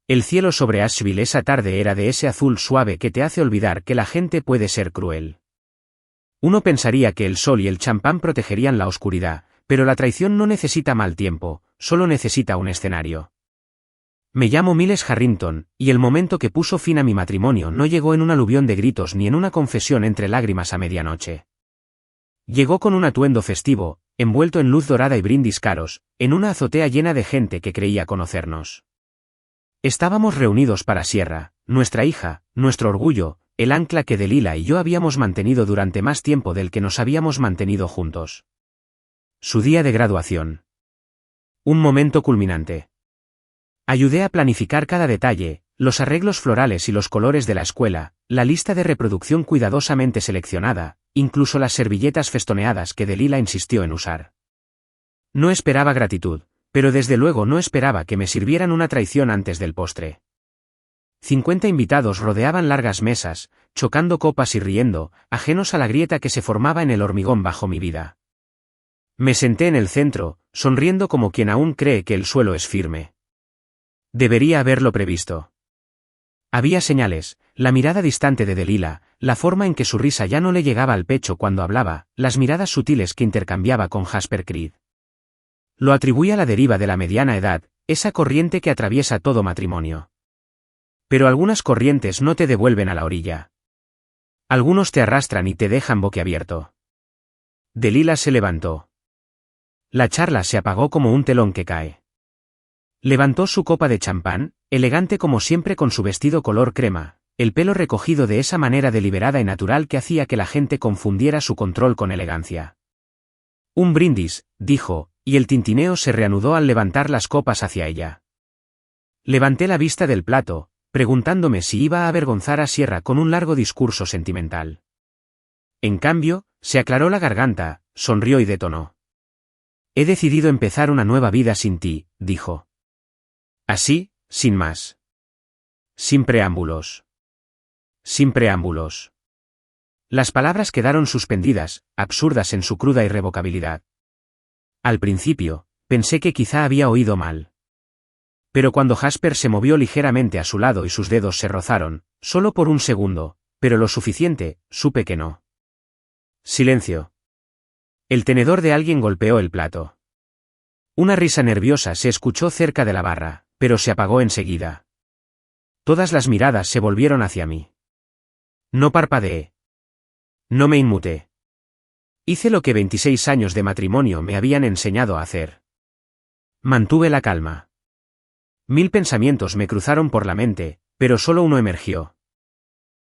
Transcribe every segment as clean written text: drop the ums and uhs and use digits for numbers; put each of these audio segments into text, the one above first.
El cielo sobre Asheville esa tarde era de ese azul suave que te hace olvidar que la gente puede ser cruel. Uno pensaría que el sol y el champán protegerían la oscuridad, pero la traición no necesita mal tiempo, solo necesita un escenario. Me llamo Miles Harrington, y el momento que puso fin a mi matrimonio no llegó en un aluvión de gritos ni en una confesión entre lágrimas a medianoche. Llegó con un atuendo festivo, envuelto en luz dorada y brindis caros, en una azotea llena de gente que creía conocernos. Estábamos reunidos para Sierra, nuestra hija, nuestro orgullo, el ancla que Delilah y yo habíamos mantenido durante más tiempo del que nos habíamos mantenido juntos. Su día de graduación. Un momento culminante. Ayudé a planificar cada detalle, los arreglos florales y los colores de la escuela, la lista de reproducción cuidadosamente seleccionada, incluso las servilletas festoneadas que Delilah insistió en usar. No esperaba gratitud, pero desde luego no esperaba que me sirvieran una traición antes del postre. 50 invitados rodeaban largas mesas, chocando copas y riendo, ajenos a la grieta que se formaba en el hormigón bajo mi vida. Me senté en el centro, sonriendo como quien aún cree que el suelo es firme. Debería haberlo previsto. Había señales, la mirada distante de Delilah, la forma en que su risa ya no le llegaba al pecho cuando hablaba, las miradas sutiles que intercambiaba con Jasper Creed. Lo atribuía a la deriva de la mediana edad, esa corriente que atraviesa todo matrimonio. Pero algunas corrientes no te devuelven a la orilla. Algunos te arrastran y te dejan boquiabierto. Delilah se levantó. La charla se apagó como un telón que cae. Levantó su copa de champán, elegante como siempre con su vestido color crema, el pelo recogido de esa manera deliberada y natural que hacía que la gente confundiera su control con elegancia. Un brindis, dijo, y el tintineo se reanudó al levantar las copas hacia ella. Levanté la vista del plato, preguntándome si iba a avergonzar a Sierra con un largo discurso sentimental. En cambio, se aclaró la garganta, sonrió y detonó. He decidido empezar una nueva vida sin ti, dijo. Así, sin más. Sin preámbulos. Sin preámbulos. Las palabras quedaron suspendidas, absurdas en su cruda irrevocabilidad. Al principio, pensé que quizá había oído mal. Pero cuando Jasper se movió ligeramente a su lado y sus dedos se rozaron, solo por un segundo, pero lo suficiente, supe que no. Silencio. El tenedor de alguien golpeó el plato. Una risa nerviosa se escuchó cerca de la barra, pero se apagó enseguida. Todas las miradas se volvieron hacia mí. No parpadeé. No me inmuté. Hice lo que 26 años de matrimonio me habían enseñado a hacer. Mantuve la calma. 1000 pensamientos me cruzaron por la mente, pero solo uno emergió.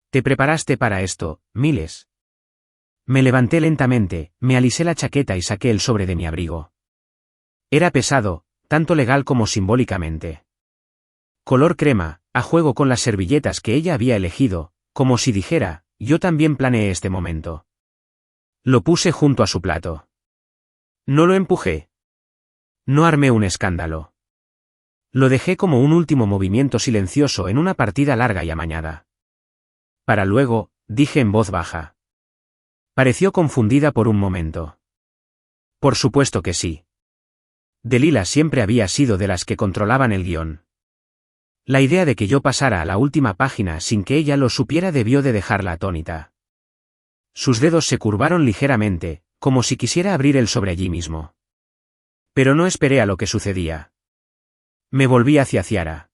¿Te preparaste para esto, Miles? Me levanté lentamente, me alisé la chaqueta y saqué el sobre de mi abrigo. Era pesado, tanto legal como simbólicamente. Color crema, a juego con las servilletas que ella había elegido, como si dijera, yo también planeé este momento. Lo puse junto a su plato. No lo empujé. No armé un escándalo. Lo dejé como un último movimiento silencioso en una partida larga y amañada. Para luego, dije en voz baja. Pareció confundida por un momento. Por supuesto que sí. Delilah siempre había sido de las que controlaban el guión. La idea de que yo pasara a la última página sin que ella lo supiera debió de dejarla atónita. Sus dedos se curvaron ligeramente, como si quisiera abrir el sobre allí mismo. Pero no esperé a lo que sucedía. Me volví hacia Ciara.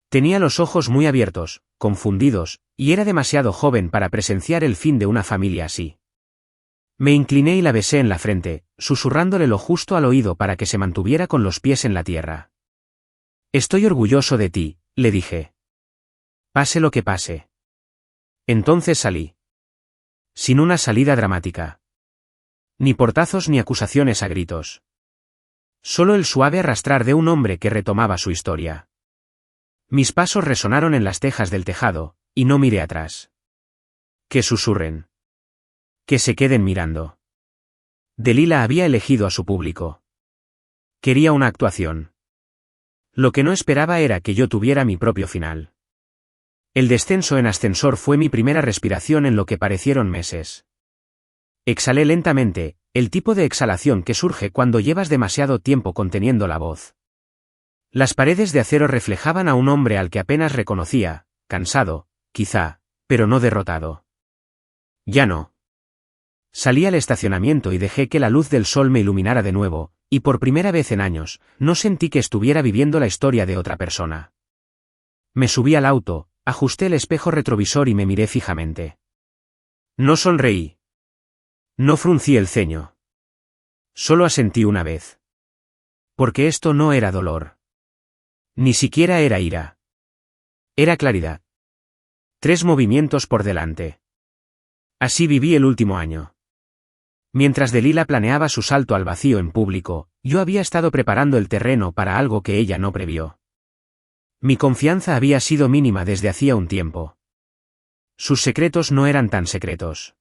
Tenía los ojos muy abiertos, confundidos, y era demasiado joven para presenciar el fin de una familia así. Me incliné y la besé en la frente, susurrándole lo justo al oído para que se mantuviera con los pies en la tierra. Estoy orgulloso de ti, le dije. Pase lo que pase. Entonces salí. Sin una salida dramática. Ni portazos ni acusaciones a gritos. Solo el suave arrastrar de un hombre que retomaba su historia. Mis pasos resonaron en las tejas del tejado, y no miré atrás. Que susurren. Que se queden mirando. Delilah había elegido a su público. Quería una actuación. Lo que no esperaba era que yo tuviera mi propio final. El descenso en ascensor fue mi primera respiración en lo que parecieron meses. Exhalé lentamente, el tipo de exhalación que surge cuando llevas demasiado tiempo conteniendo la voz. Las paredes de acero reflejaban a un hombre al que apenas reconocía, cansado, quizá, pero no derrotado. Ya no. Salí al estacionamiento y dejé que la luz del sol me iluminara de nuevo, y por primera vez en años, no sentí que estuviera viviendo la historia de otra persona. Me subí al auto, ajusté el espejo retrovisor y me miré fijamente. No sonreí. No fruncí el ceño. Solo asentí una vez. Porque esto no era dolor. Ni siquiera era ira. Era claridad. 3 movimientos por delante. Así viví el último año. Mientras Delila planeaba su salto al vacío en público, yo había estado preparando el terreno para algo que ella no previó. Mi confianza había sido mínima desde hacía un tiempo. Sus secretos no eran tan secretos.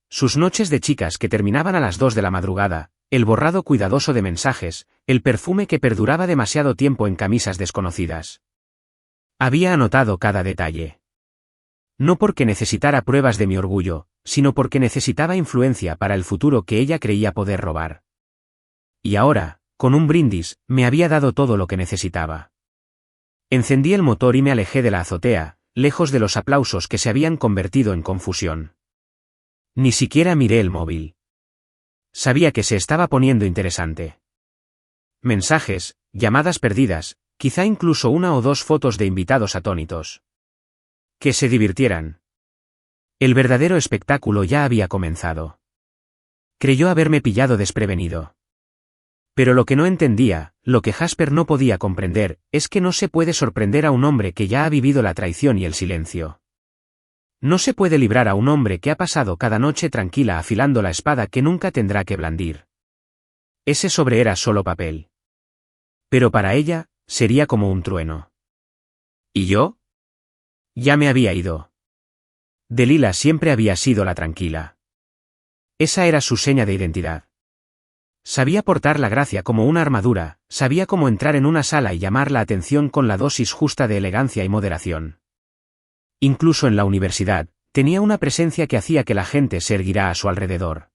Sus noches de chicas que terminaban a las 2 de la madrugada, el borrado cuidadoso de mensajes, el perfume que perduraba demasiado tiempo en camisas desconocidas. Había anotado cada detalle. No porque necesitara pruebas de mi orgullo, sino porque necesitaba influencia para el futuro que ella creía poder robar. Y ahora, con un brindis, me había dado todo lo que necesitaba. Encendí el motor y me alejé de la azotea, lejos de los aplausos que se habían convertido en confusión. Ni siquiera miré el móvil. Sabía que se estaba poniendo interesante. Mensajes, llamadas perdidas, quizá incluso 1 o 2 fotos de invitados atónitos. Que se divirtieran. El verdadero espectáculo ya había comenzado. Creyó haberme pillado desprevenido. Pero lo que no entendía, lo que Jasper no podía comprender, es que no se puede sorprender a un hombre que ya ha vivido la traición y el silencio. No se puede librar a un hombre que ha pasado cada noche tranquila afilando la espada que nunca tendrá que blandir. Ese sobre era solo papel. Pero para ella, sería como un trueno. ¿Y yo? Ya me había ido. Delila siempre había sido la tranquila. Esa era su seña de identidad. Sabía portar la gracia como una armadura, sabía cómo entrar en una sala y llamar la atención con la dosis justa de elegancia y moderación. Incluso en la universidad, tenía una presencia que hacía que la gente se erguirá a su alrededor.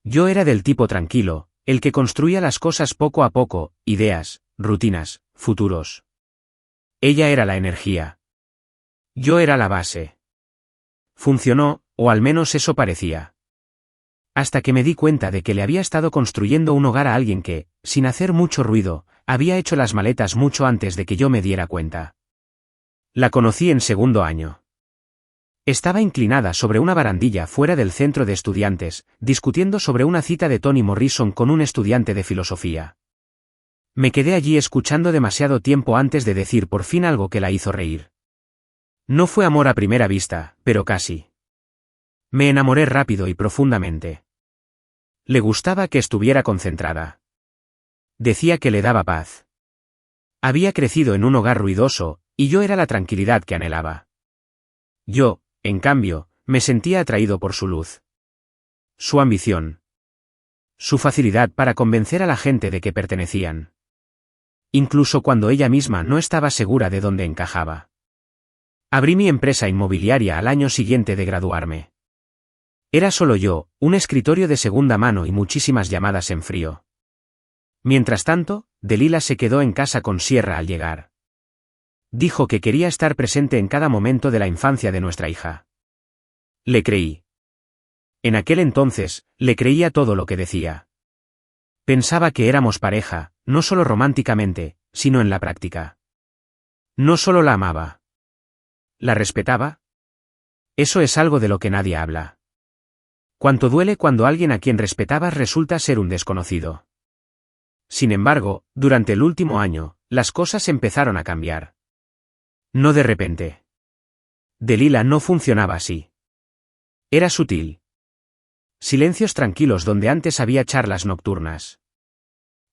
Yo era del tipo tranquilo, el que construía las cosas poco a poco, ideas, rutinas, futuros. Ella era la energía. Yo era la base. Funcionó, o al menos eso parecía. Hasta que me di cuenta de que le había estado construyendo un hogar a alguien que, sin hacer mucho ruido, había hecho las maletas mucho antes de que yo me diera cuenta. La conocí en 2º año. Estaba inclinada sobre una barandilla fuera del centro de estudiantes, discutiendo sobre una cita de Toni Morrison con un estudiante de filosofía. Me quedé allí escuchando demasiado tiempo antes de decir por fin algo que la hizo reír. No fue amor a primera vista, pero casi. Me enamoré rápido y profundamente. Le gustaba que estuviera concentrada. Decía que le daba paz. Había crecido en un hogar ruidoso, y yo era la tranquilidad que anhelaba. Yo, en cambio, me sentía atraído por su luz. Su ambición. Su facilidad para convencer a la gente de que pertenecían. Incluso cuando ella misma no estaba segura de dónde encajaba. Abrí mi empresa inmobiliaria al año siguiente de graduarme. Era solo yo, un escritorio de segunda mano y muchísimas llamadas en frío. Mientras tanto, Delila se quedó en casa con Sierra al llegar. Dijo que quería estar presente en cada momento de la infancia de nuestra hija. Le creí. En aquel entonces, le creía todo lo que decía. Pensaba que éramos pareja, no solo románticamente, sino en la práctica. No solo la amaba. ¿La respetaba? Eso es algo de lo que nadie habla. Cuánto duele cuando alguien a quien respetabas resulta ser un desconocido. Sin embargo, durante el último año, las cosas empezaron a cambiar. No de repente. Delila no funcionaba así. Era sutil. Silencios tranquilos donde antes había charlas nocturnas.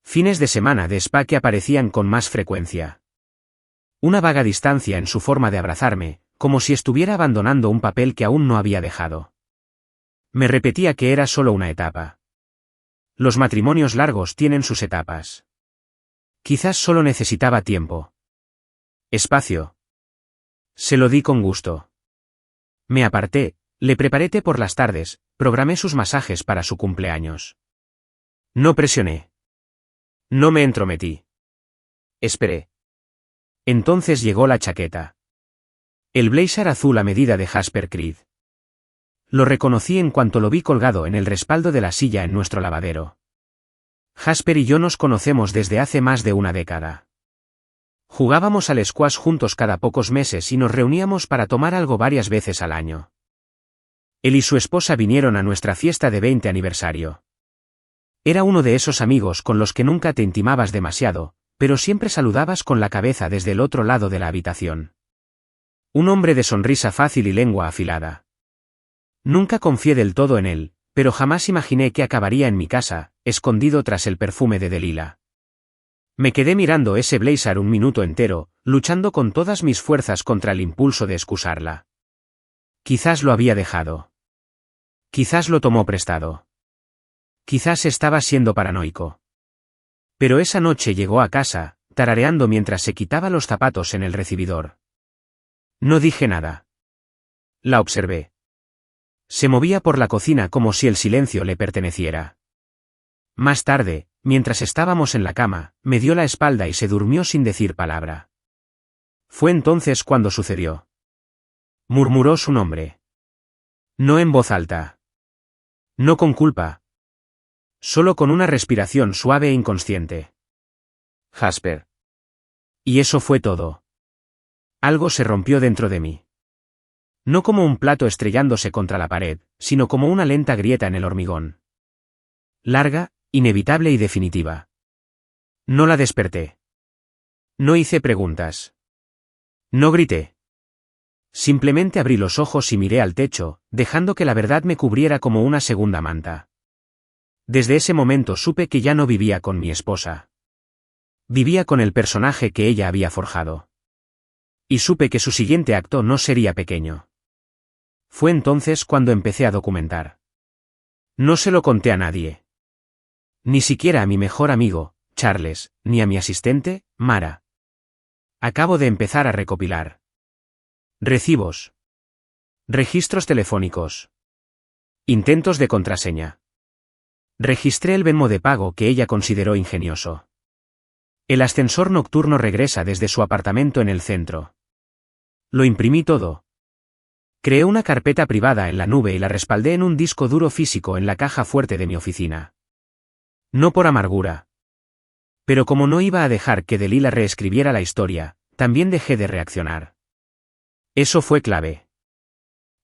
Fines de semana de spa que aparecían con más frecuencia. Una vaga distancia en su forma de abrazarme, como si estuviera abandonando un papel que aún no había dejado. Me repetía que era solo una etapa. Los matrimonios largos tienen sus etapas. Quizás solo necesitaba tiempo. Espacio. Se lo di con gusto. Me aparté, le preparé té por las tardes, programé sus masajes para su cumpleaños. No presioné. No me entrometí. Esperé. Entonces llegó la chaqueta. El blazer azul a medida de Jasper Creed. Lo reconocí en cuanto lo vi colgado en el respaldo de la silla en nuestro lavadero. Jasper y yo nos conocemos desde hace más de una década. Jugábamos al squash juntos cada pocos meses y nos reuníamos para tomar algo varias veces al año. Él y su esposa vinieron a nuestra fiesta de 20 aniversario. Era uno de esos amigos con los que nunca te intimabas demasiado, pero siempre saludabas con la cabeza desde el otro lado de la habitación. Un hombre de sonrisa fácil y lengua afilada. Nunca confié del todo en él, pero jamás imaginé que acabaría en mi casa, escondido tras el perfume de Delilah. Me quedé mirando ese blazer un minuto entero, luchando con todas mis fuerzas contra el impulso de excusarla. Quizás lo había dejado. Quizás lo tomó prestado. Quizás estaba siendo paranoico. Pero esa noche llegó a casa, tarareando mientras se quitaba los zapatos en el recibidor. No dije nada. La observé. Se movía por la cocina como si el silencio le perteneciera. Más tarde, mientras estábamos en la cama, me dio la espalda y se durmió sin decir palabra. Fue entonces cuando sucedió. Murmuró su nombre. No en voz alta. No con culpa. Solo con una respiración suave e inconsciente. Jasper. Y eso fue todo. Algo se rompió dentro de mí. No como un plato estrellándose contra la pared, sino como una lenta grieta en el hormigón. Larga, inevitable y definitiva. No la desperté. No hice preguntas. No grité. Simplemente abrí los ojos y miré al techo, dejando que la verdad me cubriera como una segunda manta. Desde ese momento supe que ya no vivía con mi esposa. Vivía con el personaje que ella había forjado. Y supe que su siguiente acto no sería pequeño. Fue entonces cuando empecé a documentar. No se lo conté a nadie. Ni siquiera a mi mejor amigo, Charles, ni a mi asistente, Mara. Acabo de empezar a recopilar. Recibos. Registros telefónicos. Intentos de contraseña. Registré el Venmo de pago que ella consideró ingenioso. El ascensor nocturno regresa desde su apartamento en el centro. Lo imprimí todo. Creé una carpeta privada en la nube y la respaldé en un disco duro físico en la caja fuerte de mi oficina. No por amargura. Pero como no iba a dejar que Delilah reescribiera la historia, también dejé de reaccionar. Eso fue clave.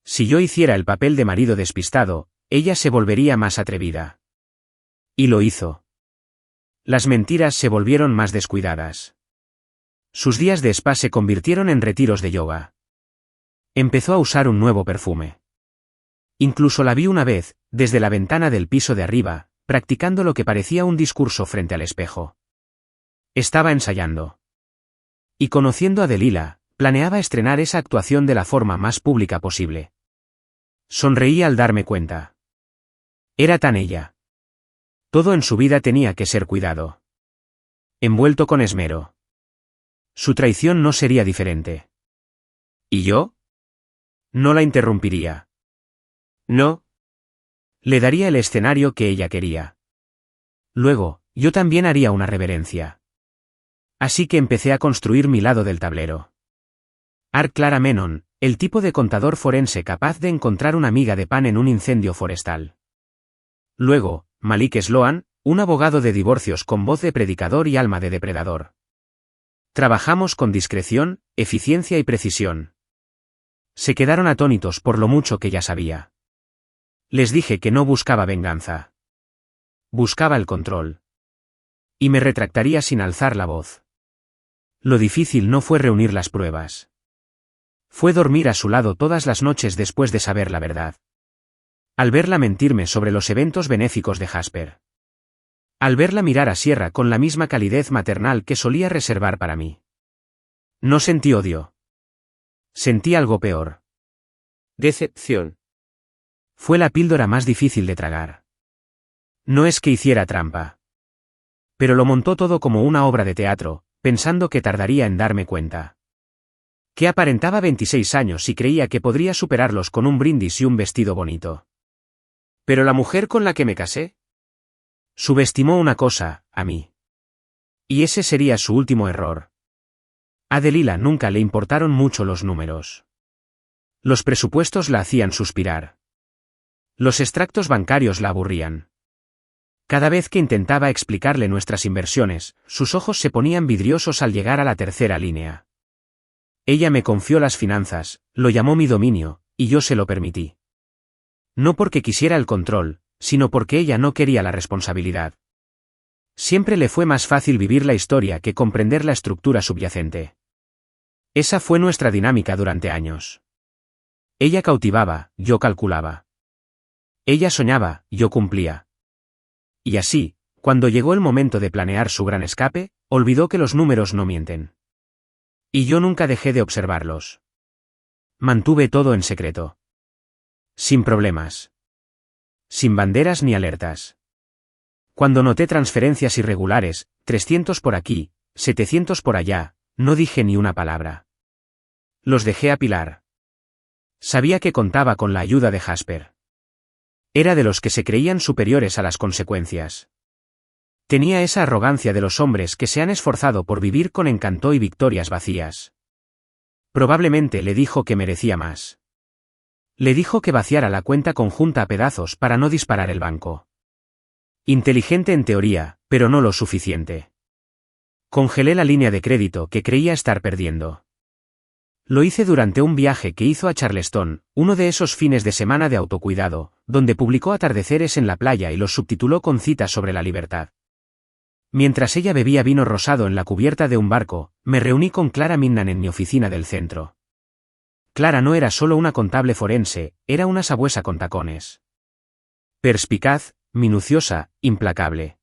Si yo hiciera el papel de marido despistado, ella se volvería más atrevida. Y lo hizo. Las mentiras se volvieron más descuidadas. Sus días de spa se convirtieron en retiros de yoga. Empezó a usar un nuevo perfume. Incluso la vi una vez, desde la ventana del piso de arriba, practicando lo que parecía un discurso frente al espejo. Estaba ensayando. Y conociendo a Delilah, planeaba estrenar esa actuación de la forma más pública posible. Sonreí al darme cuenta. Era tan ella. Todo en su vida tenía que ser cuidado. Envuelto con esmero. Su traición no sería diferente. ¿Y yo? No la interrumpiría. No. Le daría el escenario que ella quería. Luego, yo también haría una reverencia. Así que empecé a construir mi lado del tablero. Clara Menon, el tipo de contador forense capaz de encontrar una miga de pan en un incendio forestal. Luego, Malik Sloan, un abogado de divorcios con voz de predicador y alma de depredador. Trabajamos con discreción, eficiencia y precisión. Se quedaron atónitos por lo mucho que ya sabía. Les dije que no buscaba venganza. Buscaba el control. Y me retractaría sin alzar la voz. Lo difícil no fue reunir las pruebas. Fue dormir a su lado todas las noches después de saber la verdad. Al verla mentirme sobre los eventos benéficos de Jasper. Al verla mirar a Sierra con la misma calidez maternal que solía reservar para mí. No sentí odio. Sentí algo peor. Decepción. Fue la píldora más difícil de tragar. No es que hiciera trampa. Pero lo montó todo como una obra de teatro, pensando que tardaría en darme cuenta. Que aparentaba 26 años y creía que podría superarlos con un brindis y un vestido bonito. ¿Pero la mujer con la que me casé? Subestimó una cosa, a mí. Y ese sería su último error. A Delilah nunca le importaron mucho los números. Los presupuestos la hacían suspirar. Los extractos bancarios la aburrían. Cada vez que intentaba explicarle nuestras inversiones, sus ojos se ponían vidriosos al llegar a la tercera línea. Ella me confió las finanzas, lo llamó mi dominio, y yo se lo permití. No porque quisiera el control, sino porque ella no quería la responsabilidad. Siempre le fue más fácil vivir la historia que comprender la estructura subyacente. Esa fue nuestra dinámica durante años. Ella cautivaba, yo calculaba. Ella soñaba, yo cumplía. Y así, cuando llegó el momento de planear su gran escape, olvidó que los números no mienten. Y yo nunca dejé de observarlos. Mantuve todo en secreto. Sin problemas. Sin banderas ni alertas. Cuando noté transferencias irregulares, 300 por aquí, 700 por allá, no dije ni una palabra. Los dejé apilar. Sabía que contaba con la ayuda de Jasper. Era de los que se creían superiores a las consecuencias. Tenía esa arrogancia de los hombres que se han esforzado por vivir con encanto y victorias vacías. Probablemente le dijo que merecía más. Le dijo que vaciara la cuenta conjunta a pedazos para no disparar el banco. Inteligente en teoría, pero no lo suficiente. Congelé la línea de crédito que creía estar perdiendo. Lo hice durante un viaje que hizo a Charleston, uno de esos fines de semana de autocuidado, donde publicó atardeceres en la playa y los subtituló con citas sobre la libertad. Mientras ella bebía vino rosado en la cubierta de un barco, me reuní con Clara Minnan en mi oficina del centro. Clara no era solo una contable forense, era una sabuesa con tacones. Perspicaz, minuciosa, implacable.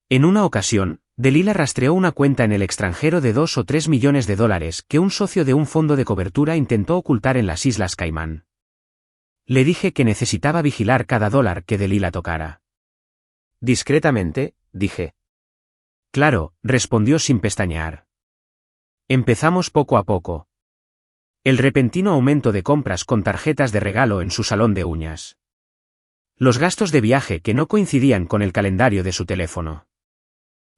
En una ocasión, Delilah rastreó una cuenta en el extranjero de 2 o 3 millones de dólares que un socio de un fondo de cobertura intentó ocultar en las Islas Caimán. Le dije que necesitaba vigilar cada dólar que Delilah tocara. Discretamente, dije. Claro, respondió sin pestañear. Empezamos poco a poco. El repentino aumento de compras con tarjetas de regalo en su salón de uñas. Los gastos de viaje que no coincidían con el calendario de su teléfono.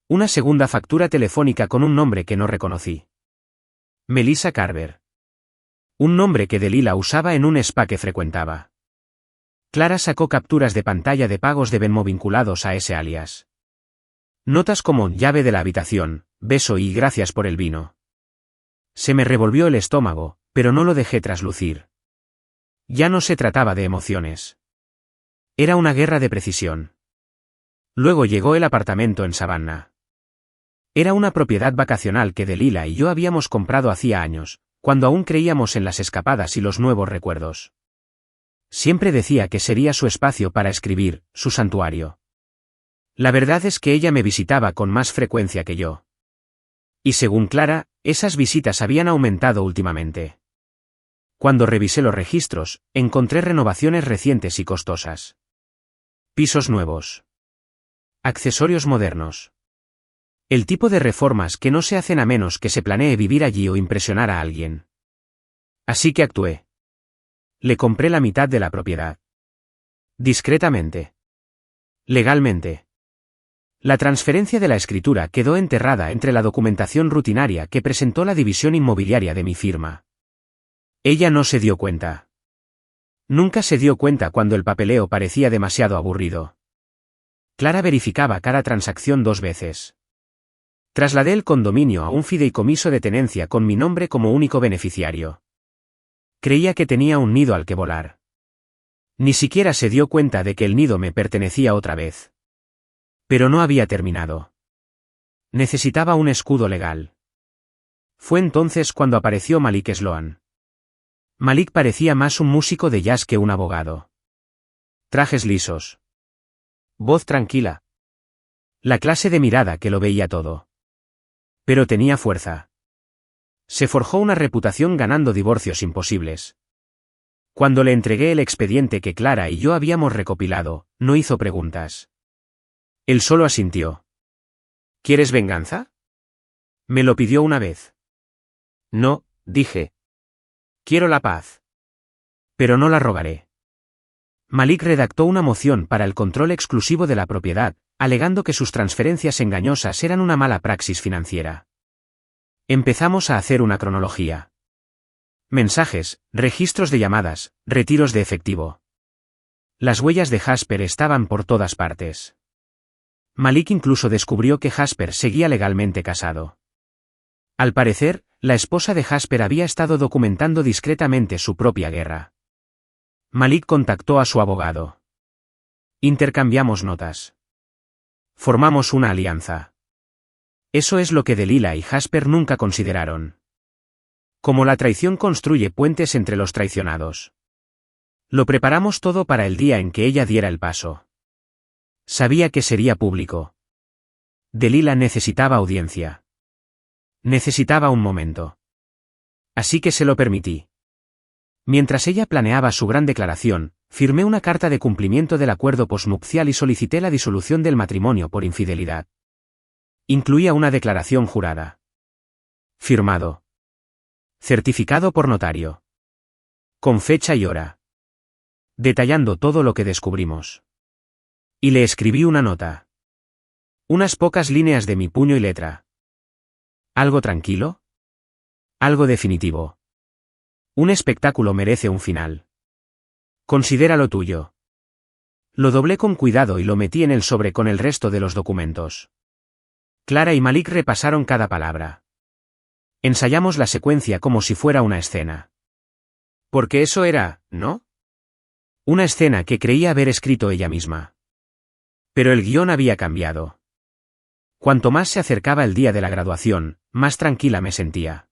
Una segunda factura telefónica con un nombre que no reconocí. Melissa Carver. Un nombre que Delilah usaba en un spa que frecuentaba. Clara sacó capturas de pantalla de pagos de Venmo vinculados a ese alias. Notas como llave de la habitación, beso y gracias por el vino. Se me revolvió el estómago, pero no lo dejé traslucir. Ya no se trataba de emociones. Era una guerra de precisión. Luego llegó el apartamento en Savannah. Era una propiedad vacacional que Delilah y yo habíamos comprado hacía años, cuando aún creíamos en las escapadas y los nuevos recuerdos. Siempre decía que sería su espacio para escribir, su santuario. La verdad es que ella me visitaba con más frecuencia que yo. Y según Clara, esas visitas habían aumentado últimamente. Cuando revisé los registros, encontré renovaciones recientes y costosas. Pisos nuevos. Accesorios modernos. El tipo de reformas que no se hacen a menos que se planee vivir allí o impresionar a alguien. Así que actué. Le compré la mitad de la propiedad. Discretamente. Legalmente. La transferencia de la escritura quedó enterrada entre la documentación rutinaria que presentó la división inmobiliaria de mi firma. Ella no se dio cuenta. Nunca se dio cuenta cuando el papeleo parecía demasiado aburrido. Clara verificaba cada transacción 2 veces. Trasladé el condominio a un fideicomiso de tenencia con mi nombre como único beneficiario. Creía que tenía un nido al que volar. Ni siquiera se dio cuenta de que el nido me pertenecía otra vez. Pero no había terminado. Necesitaba un escudo legal. Fue entonces cuando apareció Malik Sloan. Malik parecía más un músico de jazz que un abogado. Trajes lisos. Voz tranquila. La clase de mirada que lo veía todo. Pero tenía fuerza. Se forjó una reputación ganando divorcios imposibles. Cuando le entregué el expediente que Clara y yo habíamos recopilado, no hizo preguntas. Él solo asintió. ¿Quieres venganza? Me lo pidió una vez. No, dije. Quiero la paz. Pero no la rogaré. Malik redactó una moción para el control exclusivo de la propiedad, alegando que sus transferencias engañosas eran una mala praxis financiera. Empezamos a hacer una cronología. Mensajes, registros de llamadas, retiros de efectivo. Las huellas de Jasper estaban por todas partes. Malik incluso descubrió que Jasper seguía legalmente casado. Al parecer, la esposa de Jasper había estado documentando discretamente su propia guerra. Malik contactó a su abogado. Intercambiamos notas. Formamos una alianza. Eso es lo que Delilah y Jasper nunca consideraron. Como la traición construye puentes entre los traicionados. Lo preparamos todo para el día en que ella diera el paso. Sabía que sería público. Delilah necesitaba audiencia. Necesitaba un momento. Así que se lo permití. Mientras ella planeaba su gran declaración, firmé una carta de cumplimiento del acuerdo posnupcial y solicité la disolución del matrimonio por infidelidad. Incluía una declaración jurada. Firmado. Certificado por notario. Con fecha y hora. Detallando todo lo que descubrimos. Y le escribí una nota. Unas pocas líneas de mi puño y letra. ¿Algo tranquilo? Algo definitivo. Un espectáculo merece un final. Considera lo tuyo. Lo doblé con cuidado y lo metí en el sobre con el resto de los documentos. Clara y Malik repasaron cada palabra. Ensayamos la secuencia como si fuera una escena. Porque eso era, ¿no? Una escena que creía haber escrito ella misma. Pero el guión había cambiado. Cuanto más se acercaba el día de la graduación, más tranquila me sentía.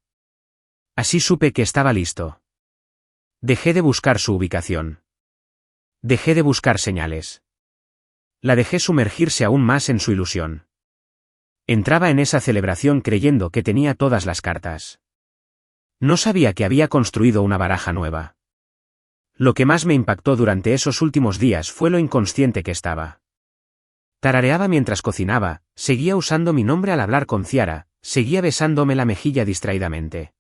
Así supe que estaba listo. Dejé de buscar su ubicación. Dejé de buscar señales. La dejé sumergirse aún más en su ilusión. Entraba en esa celebración creyendo que tenía todas las cartas. No sabía que había construido una baraja nueva. Lo que más me impactó durante esos últimos días fue lo inconsciente que estaba. Tarareaba mientras cocinaba, seguía usando mi nombre al hablar con Ciara, seguía besándome la mejilla distraídamente.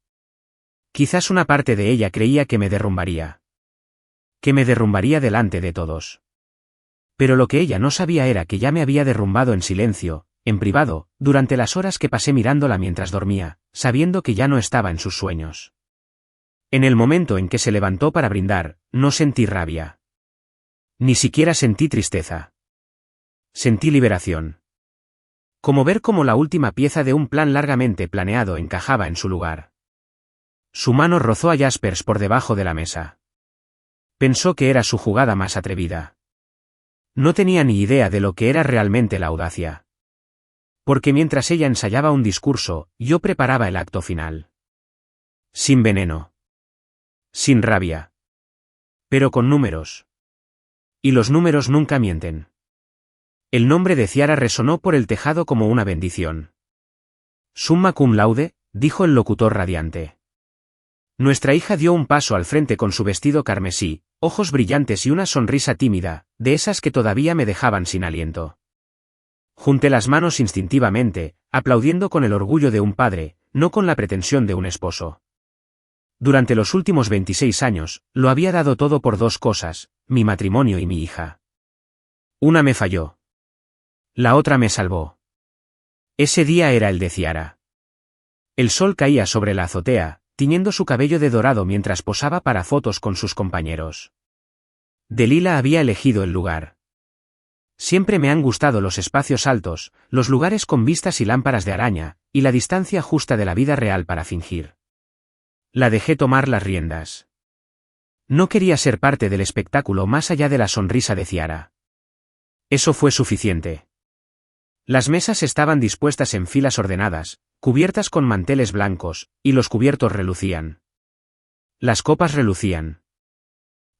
Quizás una parte de ella creía que me derrumbaría. Que me derrumbaría delante de todos. Pero lo que ella no sabía era que ya me había derrumbado en silencio, en privado, durante las horas que pasé mirándola mientras dormía, sabiendo que ya no estaba en sus sueños. En el momento en que se levantó para brindar, no sentí rabia. Ni siquiera sentí tristeza. Sentí liberación. Como ver cómo la última pieza de un plan largamente planeado encajaba en su lugar. Su mano rozó a Jaspers por debajo de la mesa. Pensó que era su jugada más atrevida. No tenía ni idea de lo que era realmente la audacia. Porque mientras ella ensayaba un discurso, yo preparaba el acto final. Sin veneno. Sin rabia. Pero con números. Y los números nunca mienten. El nombre de Ciara resonó por el tejado como una bendición. Summa cum laude, dijo el locutor radiante. Nuestra hija dio un paso al frente con su vestido carmesí, ojos brillantes y una sonrisa tímida, de esas que todavía me dejaban sin aliento. Junté las manos instintivamente, aplaudiendo con el orgullo de un padre, no con la pretensión de un esposo. Durante los últimos 26 años, lo había dado todo por dos cosas, mi matrimonio y mi hija. Una me falló. La otra me salvó. Ese día era el de Ciara. El sol caía sobre la azotea, tiñendo su cabello de dorado mientras posaba para fotos con sus compañeros. Delilah había elegido el lugar. Siempre me han gustado los espacios altos, los lugares con vistas y lámparas de araña, y la distancia justa de la vida real para fingir. La dejé tomar las riendas. No quería ser parte del espectáculo más allá de la sonrisa de Ciara. Eso fue suficiente. Las mesas estaban dispuestas en filas ordenadas, cubiertas con manteles blancos, y los cubiertos relucían. Las copas relucían.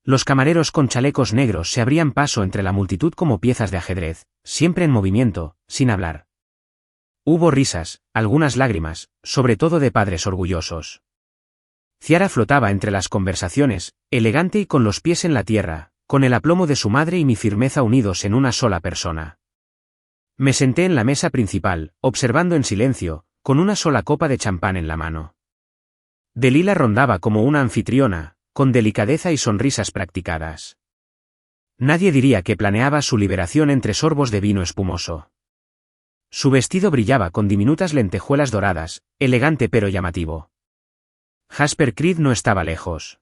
Los camareros con chalecos negros se abrían paso entre la multitud como piezas de ajedrez, siempre en movimiento, sin hablar. Hubo risas, algunas lágrimas, sobre todo de padres orgullosos. Ciara flotaba entre las conversaciones, elegante y con los pies en la tierra, con el aplomo de su madre y mi firmeza unidos en una sola persona. Me senté en la mesa principal, observando en silencio, con una sola copa de champán en la mano. Delilah rondaba como una anfitriona, con delicadeza y sonrisas practicadas. Nadie diría que planeaba su liberación entre sorbos de vino espumoso. Su vestido brillaba con diminutas lentejuelas doradas, elegante pero llamativo. Jasper Creed no estaba lejos.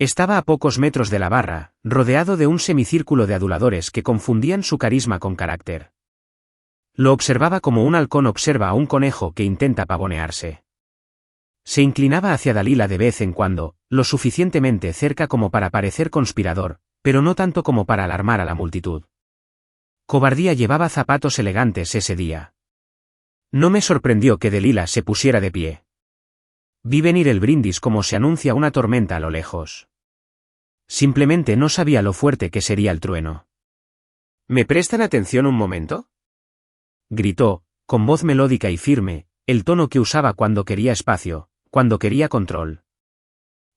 Estaba a pocos metros de la barra, rodeado de un semicírculo de aduladores que confundían su carisma con carácter. Lo observaba como un halcón observa a un conejo que intenta pavonearse. Se inclinaba hacia Dalila de vez en cuando, lo suficientemente cerca como para parecer conspirador, pero no tanto como para alarmar a la multitud. Cobardía llevaba zapatos elegantes ese día. No me sorprendió que Dalila se pusiera de pie. Vi venir el brindis como se anuncia una tormenta a lo lejos. Simplemente no sabía lo fuerte que sería el trueno. ¿Me prestan atención un momento?, gritó, con voz melódica y firme, el tono que usaba cuando quería espacio, cuando quería control.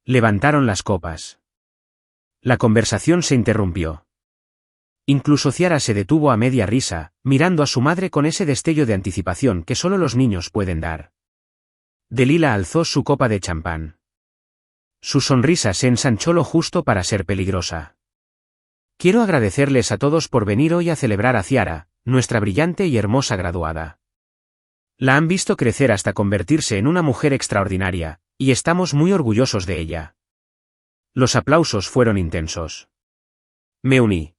Levantaron las copas. La conversación se interrumpió. Incluso Ciara se detuvo a media risa, mirando a su madre con ese destello de anticipación que solo los niños pueden dar. Dalila alzó su copa de champán. Su sonrisa se ensanchó lo justo para ser peligrosa. Quiero agradecerles a todos por venir hoy a celebrar a Ciara, nuestra brillante y hermosa graduada. La han visto crecer hasta convertirse en una mujer extraordinaria, y estamos muy orgullosos de ella. Los aplausos fueron intensos. Me uní.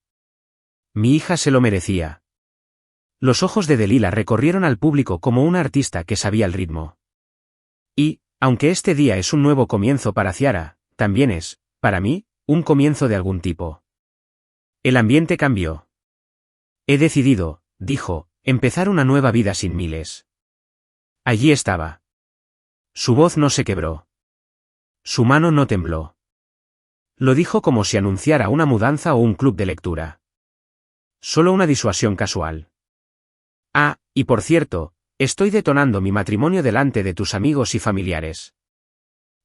Mi hija se lo merecía. Los ojos de Dalila recorrieron al público como una artista que sabía el ritmo. Y, aunque este día es un nuevo comienzo para Ciara, también es, para mí, un comienzo de algún tipo. El ambiente cambió. He decidido, dijo, empezar una nueva vida sin Miles. Allí estaba. Su voz no se quebró. Su mano no tembló. Lo dijo como si anunciara una mudanza o un club de lectura. Solo una disuasión casual. Ah, y por cierto, estoy detonando mi matrimonio delante de tus amigos y familiares.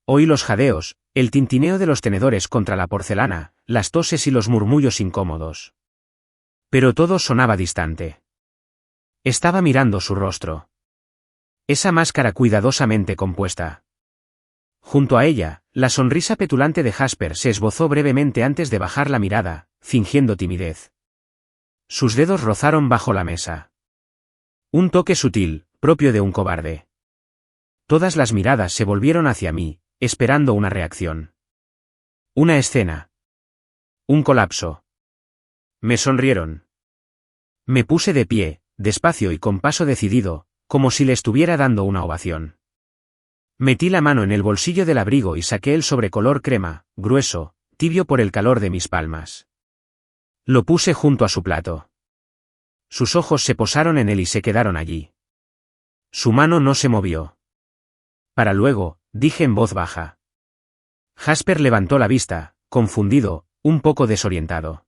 Oí los jadeos, el tintineo de los tenedores contra la porcelana, las toses y los murmullos incómodos. Pero todo sonaba distante. Estaba mirando su rostro. Esa máscara cuidadosamente compuesta. Junto a ella, la sonrisa petulante de Jasper se esbozó brevemente antes de bajar la mirada, fingiendo timidez. Sus dedos rozaron bajo la mesa. Un toque sutil, propio de un cobarde. Todas las miradas se volvieron hacia mí, esperando una reacción. Una escena. Un colapso. Me sonrieron. Me puse de pie, despacio y con paso decidido, como si le estuviera dando una ovación. Metí la mano en el bolsillo del abrigo y saqué el sobre color crema, grueso, tibio por el calor de mis palmas. Lo puse junto a su plato. Sus ojos se posaron en él y se quedaron allí. Su mano no se movió. Para luego, dije en voz baja. Jasper levantó la vista, confundido, un poco desorientado.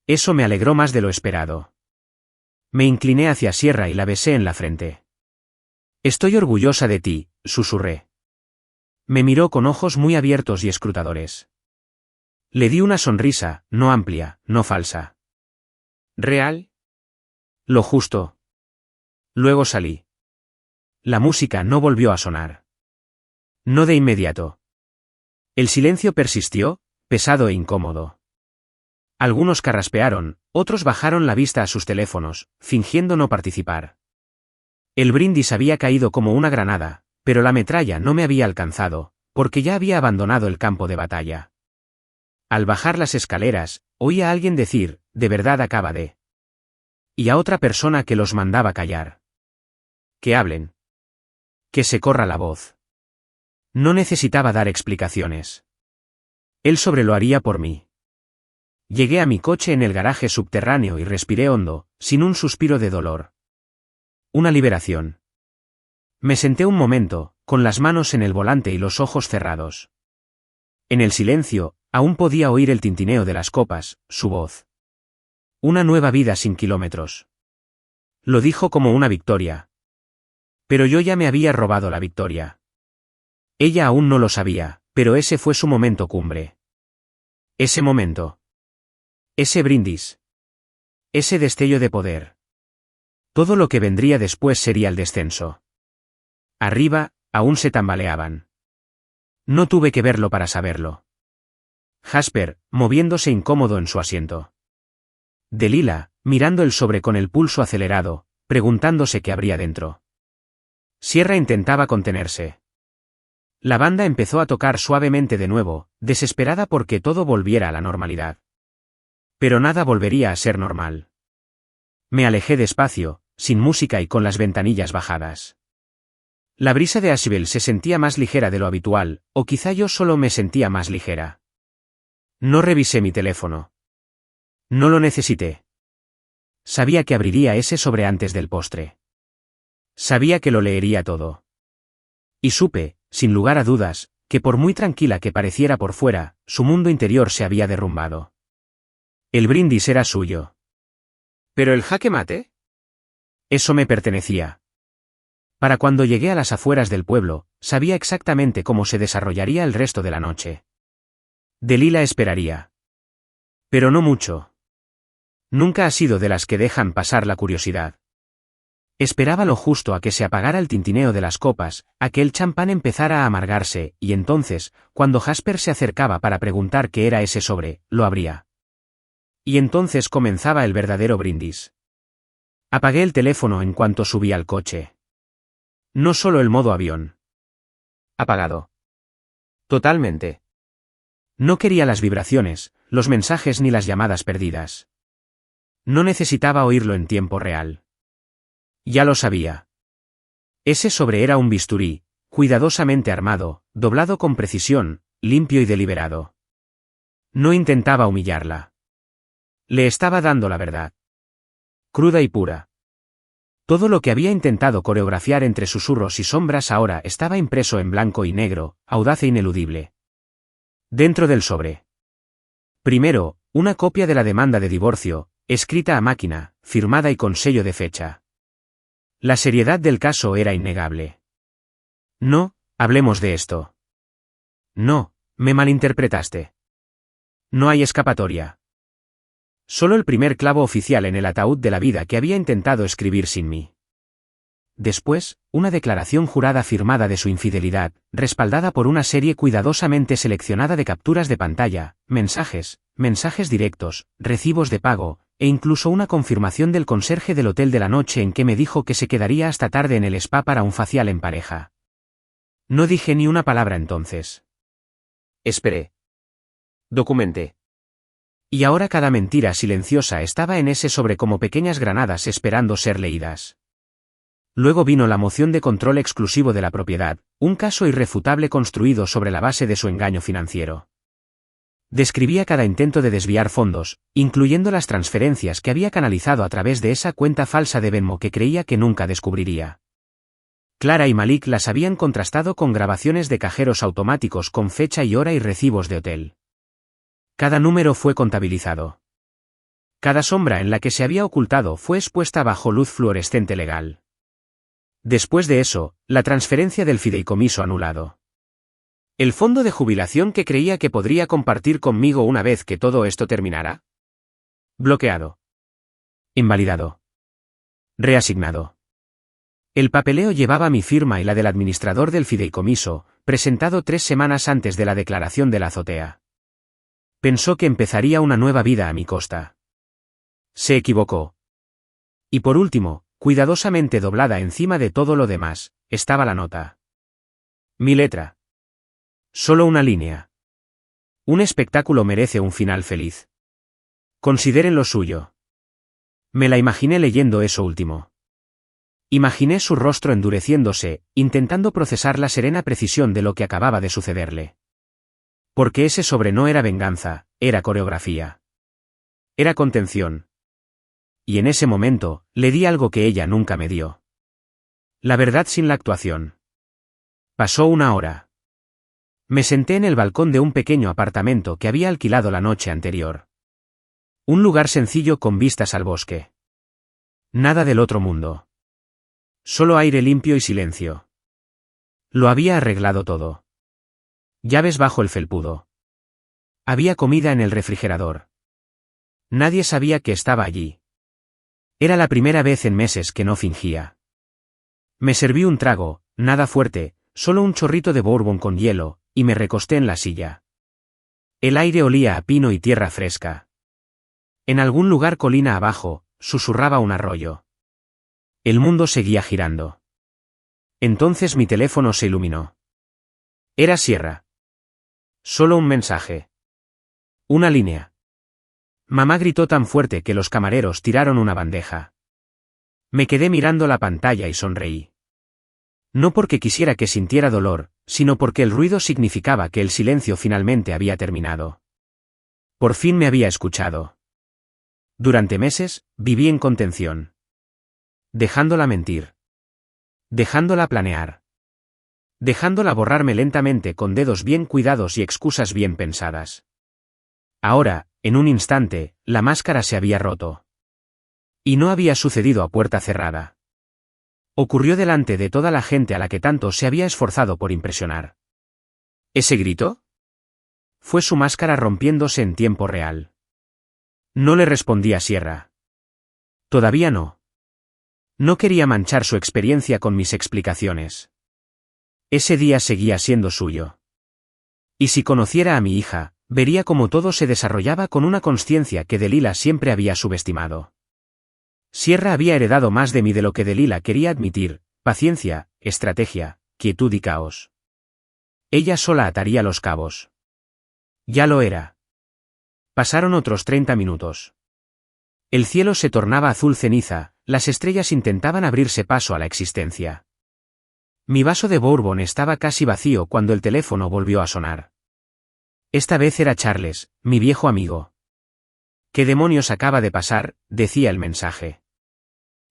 Eso me alegró más de lo esperado. Me incliné hacia Sierra y la besé en la frente. Estoy orgullosa de ti, susurré. Me miró con ojos muy abiertos y escrutadores. Le di una sonrisa, no amplia, no falsa. ¿Real? Lo justo. Luego salí. La música no volvió a sonar. No de inmediato. El silencio persistió, pesado e incómodo. Algunos carraspearon, otros bajaron la vista a sus teléfonos, fingiendo no participar. El brindis había caído como una granada, pero la metralla no me había alcanzado, porque ya había abandonado el campo de batalla. Al bajar las escaleras, oí a alguien decir, de verdad acaba de. Y a otra persona que los mandaba callar. Que hablen. Que se corra la voz. No necesitaba dar explicaciones. Él sobre lo haría por mí. Llegué a mi coche en el garaje subterráneo y respiré hondo, sin un suspiro de dolor. Una liberación. Me senté un momento, con las manos en el volante y los ojos cerrados. En el silencio, aún podía oír el tintineo de las copas, su voz. Una nueva vida sin kilómetros. Lo dijo como una victoria. Pero yo ya me había robado la victoria. Ella aún no lo sabía, pero ese fue su momento cumbre. Ese momento. Ese brindis. Ese destello de poder. Todo lo que vendría después sería el descenso. Arriba, aún se tambaleaban. No tuve que verlo para saberlo. Jasper, moviéndose incómodo en su asiento. Delilah, mirando el sobre con el pulso acelerado, preguntándose qué habría dentro. Sierra intentaba contenerse. La banda empezó a tocar suavemente de nuevo, desesperada porque todo volviera a la normalidad. Pero nada volvería a ser normal. Me alejé despacio, sin música y con las ventanillas bajadas. La brisa de Asheville se sentía más ligera de lo habitual, o quizá yo solo me sentía más ligera. No revisé mi teléfono. No lo necesité. Sabía que abriría ese sobre antes del postre. Sabía que lo leería todo. Y supe, sin lugar a dudas, que por muy tranquila que pareciera por fuera, su mundo interior se había derrumbado. El brindis era suyo. ¿Pero el jaque mate? Eso me pertenecía. Para cuando llegué a las afueras del pueblo, sabía exactamente cómo se desarrollaría el resto de la noche. Delilah esperaría. Pero no mucho. Nunca ha sido de las que dejan pasar la curiosidad. Esperaba lo justo a que se apagara el tintineo de las copas, a que el champán empezara a amargarse, y entonces, cuando Jasper se acercaba para preguntar qué era ese sobre, lo abría. Y entonces comenzaba el verdadero brindis. Apagué el teléfono en cuanto subí al coche. No solo el modo avión. Apagado. Totalmente. No quería las vibraciones, los mensajes ni las llamadas perdidas. No necesitaba oírlo en tiempo real. Ya lo sabía. Ese sobre era un bisturí, cuidadosamente armado, doblado con precisión, limpio y deliberado. No intentaba humillarla. Le estaba dando la verdad. Cruda y pura. Todo lo que había intentado coreografiar entre susurros y sombras ahora estaba impreso en blanco y negro, audaz e ineludible. Dentro del sobre. Primero, una copia de la demanda de divorcio, escrita a máquina, firmada y con sello de fecha. La seriedad del caso era innegable. No, hablemos de esto. No, me malinterpretaste. No hay escapatoria. Solo el primer clavo oficial en el ataúd de la vida que había intentado escribir sin mí. Después, una declaración jurada firmada de su infidelidad, respaldada por una serie cuidadosamente seleccionada de capturas de pantalla, mensajes directos, recibos de pago, e incluso una confirmación del conserje del hotel de la noche en que me dijo que se quedaría hasta tarde en el spa para un facial en pareja. No dije ni una palabra entonces. Esperé. Documenté. Y ahora cada mentira silenciosa estaba en ese sobre como pequeñas granadas esperando ser leídas. Luego vino la moción de control exclusivo de la propiedad, un caso irrefutable construido sobre la base de su engaño financiero. Describía cada intento de desviar fondos, incluyendo las transferencias que había canalizado a través de esa cuenta falsa de Venmo que creía que nunca descubriría. Clara y Malik las habían contrastado con grabaciones de cajeros automáticos con fecha y hora y recibos de hotel. Cada número fue contabilizado. Cada sombra en la que se había ocultado fue expuesta bajo luz fluorescente legal. Después de eso, la transferencia del fideicomiso anulado. ¿El fondo de jubilación que creía que podría compartir conmigo una vez que todo esto terminara? Bloqueado. Invalidado. Reasignado. El papeleo llevaba mi firma y la del administrador del fideicomiso, presentado 3 semanas antes de la declaración de la azotea. Pensó que empezaría una nueva vida a mi costa. Se equivocó. Y por último, cuidadosamente doblada encima de todo lo demás, estaba la nota. Mi letra. Solo una línea. Un espectáculo merece un final feliz. Consideren lo suyo. Me la imaginé leyendo eso último. Imaginé su rostro endureciéndose, intentando procesar la serena precisión de lo que acababa de sucederle. Porque ese sobre no era venganza, era coreografía. Era contención. Y en ese momento, le di algo que ella nunca me dio. La verdad sin la actuación. Pasó una hora. Me senté en el balcón de un pequeño apartamento que había alquilado la noche anterior. Un lugar sencillo con vistas al bosque. Nada del otro mundo. Solo aire limpio y silencio. Lo había arreglado todo. Llaves bajo el felpudo. Había comida en el refrigerador. Nadie sabía que estaba allí. Era la primera vez en meses que no fingía. Me serví un trago, nada fuerte, solo un chorrito de bourbon con hielo, y me recosté en la silla. El aire olía a pino y tierra fresca. En algún lugar colina abajo, susurraba un arroyo. El mundo seguía girando. Entonces mi teléfono se iluminó. Era Sierra. Solo un mensaje. Una línea. Mamá gritó tan fuerte que los camareros tiraron una bandeja. Me quedé mirando la pantalla y sonreí. No porque quisiera que sintiera dolor, sino porque el ruido significaba que el silencio finalmente había terminado. Por fin me había escuchado. Durante meses, viví en contención. Dejándola mentir. Dejándola planear. Dejándola borrarme lentamente con dedos bien cuidados y excusas bien pensadas. Ahora, en un instante, la máscara se había roto. Y no había sucedido a puerta cerrada. Ocurrió delante de toda la gente a la que tanto se había esforzado por impresionar. ¿Ese grito? Fue su máscara rompiéndose en tiempo real. No le respondía Sierra. Todavía no. No quería manchar su experiencia con mis explicaciones. Ese día seguía siendo suyo. Y si conociera a mi hija, vería cómo todo se desarrollaba con una consciencia que Delilah siempre había subestimado. Sierra había heredado más de mí de lo que Delilah quería admitir: paciencia, estrategia, quietud y caos. Ella sola ataría los cabos. Ya lo era. Pasaron otros 30 minutos. El cielo se tornaba azul ceniza, las estrellas intentaban abrirse paso a la existencia. Mi vaso de bourbon estaba casi vacío cuando el teléfono volvió a sonar. Esta vez era Charles, mi viejo amigo. ¿Qué demonios acaba de pasar?, decía el mensaje.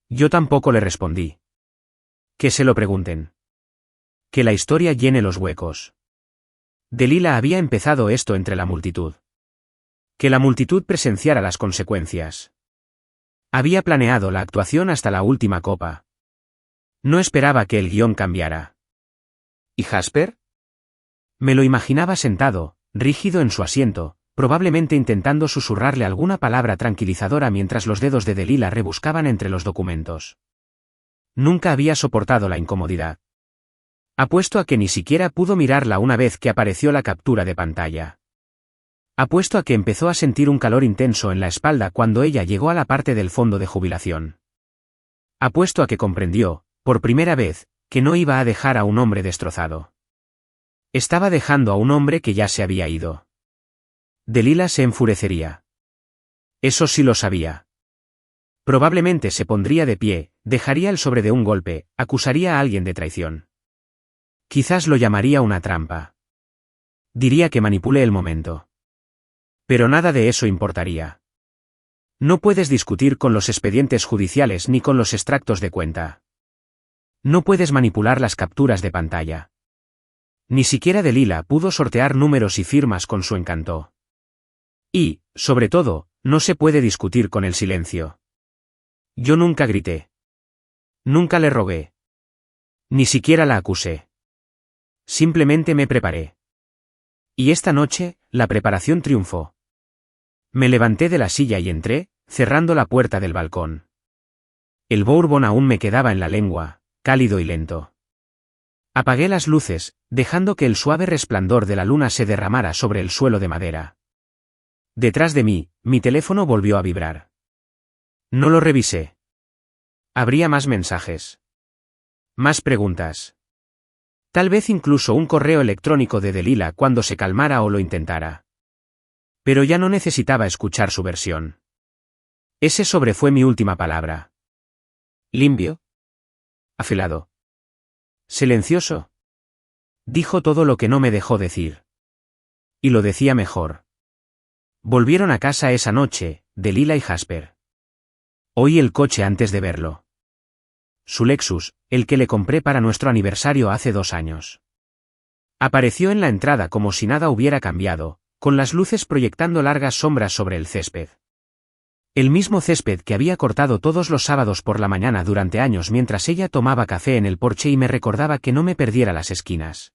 Yo tampoco le respondí. Que se lo pregunten. Que la historia llene los huecos. Delilah había empezado esto entre la multitud. Que la multitud presenciara las consecuencias. Había planeado la actuación hasta la última copa. No esperaba que el guión cambiara. ¿Y Jasper? Me lo imaginaba sentado, rígido en su asiento, probablemente intentando susurrarle alguna palabra tranquilizadora mientras los dedos de Delilah rebuscaban entre los documentos. Nunca había soportado la incomodidad. Apuesto a que ni siquiera pudo mirarla una vez que apareció la captura de pantalla. Apuesto a que empezó a sentir un calor intenso en la espalda cuando ella llegó a la parte del fondo de jubilación. Apuesto a que comprendió, por primera vez, que no iba a dejar a un hombre destrozado. Estaba dejando a un hombre que ya se había ido. Delilah se enfurecería. Eso sí lo sabía. Probablemente se pondría de pie, dejaría el sobre de un golpe, acusaría a alguien de traición. Quizás lo llamaría una trampa. Diría que manipulé el momento. Pero nada de eso importaría. No puedes discutir con los expedientes judiciales ni con los extractos de cuenta. No puedes manipular las capturas de pantalla. Ni siquiera Delilah pudo sortear números y firmas con su encanto. Y, sobre todo, no se puede discutir con el silencio. Yo nunca grité. Nunca le rogué. Ni siquiera la acusé. Simplemente me preparé. Y esta noche, la preparación triunfó. Me levanté de la silla y entré, cerrando la puerta del balcón. El bourbon aún me quedaba en la lengua, cálido y lento. Apagué las luces, dejando que el suave resplandor de la luna se derramara sobre el suelo de madera. Detrás de mí, mi teléfono volvió a vibrar. No lo revisé. Habría más mensajes. Más preguntas. Tal vez incluso un correo electrónico de Delilah cuando se calmara o lo intentara. Pero ya no necesitaba escuchar su versión. Ese sobre fue mi última palabra. ¿Limpio? Afilado. Silencioso. Dijo todo lo que no me dejó decir. Y lo decía mejor. Volvieron a casa esa noche, Delilah y Jasper. Oí el coche antes de verlo. Su Lexus, el que le compré para nuestro aniversario hace 2 años. Apareció en la entrada como si nada hubiera cambiado, con las luces proyectando largas sombras sobre el césped. El mismo césped que había cortado todos los sábados por la mañana durante años mientras ella tomaba café en el porche y me recordaba que no me perdiera las esquinas.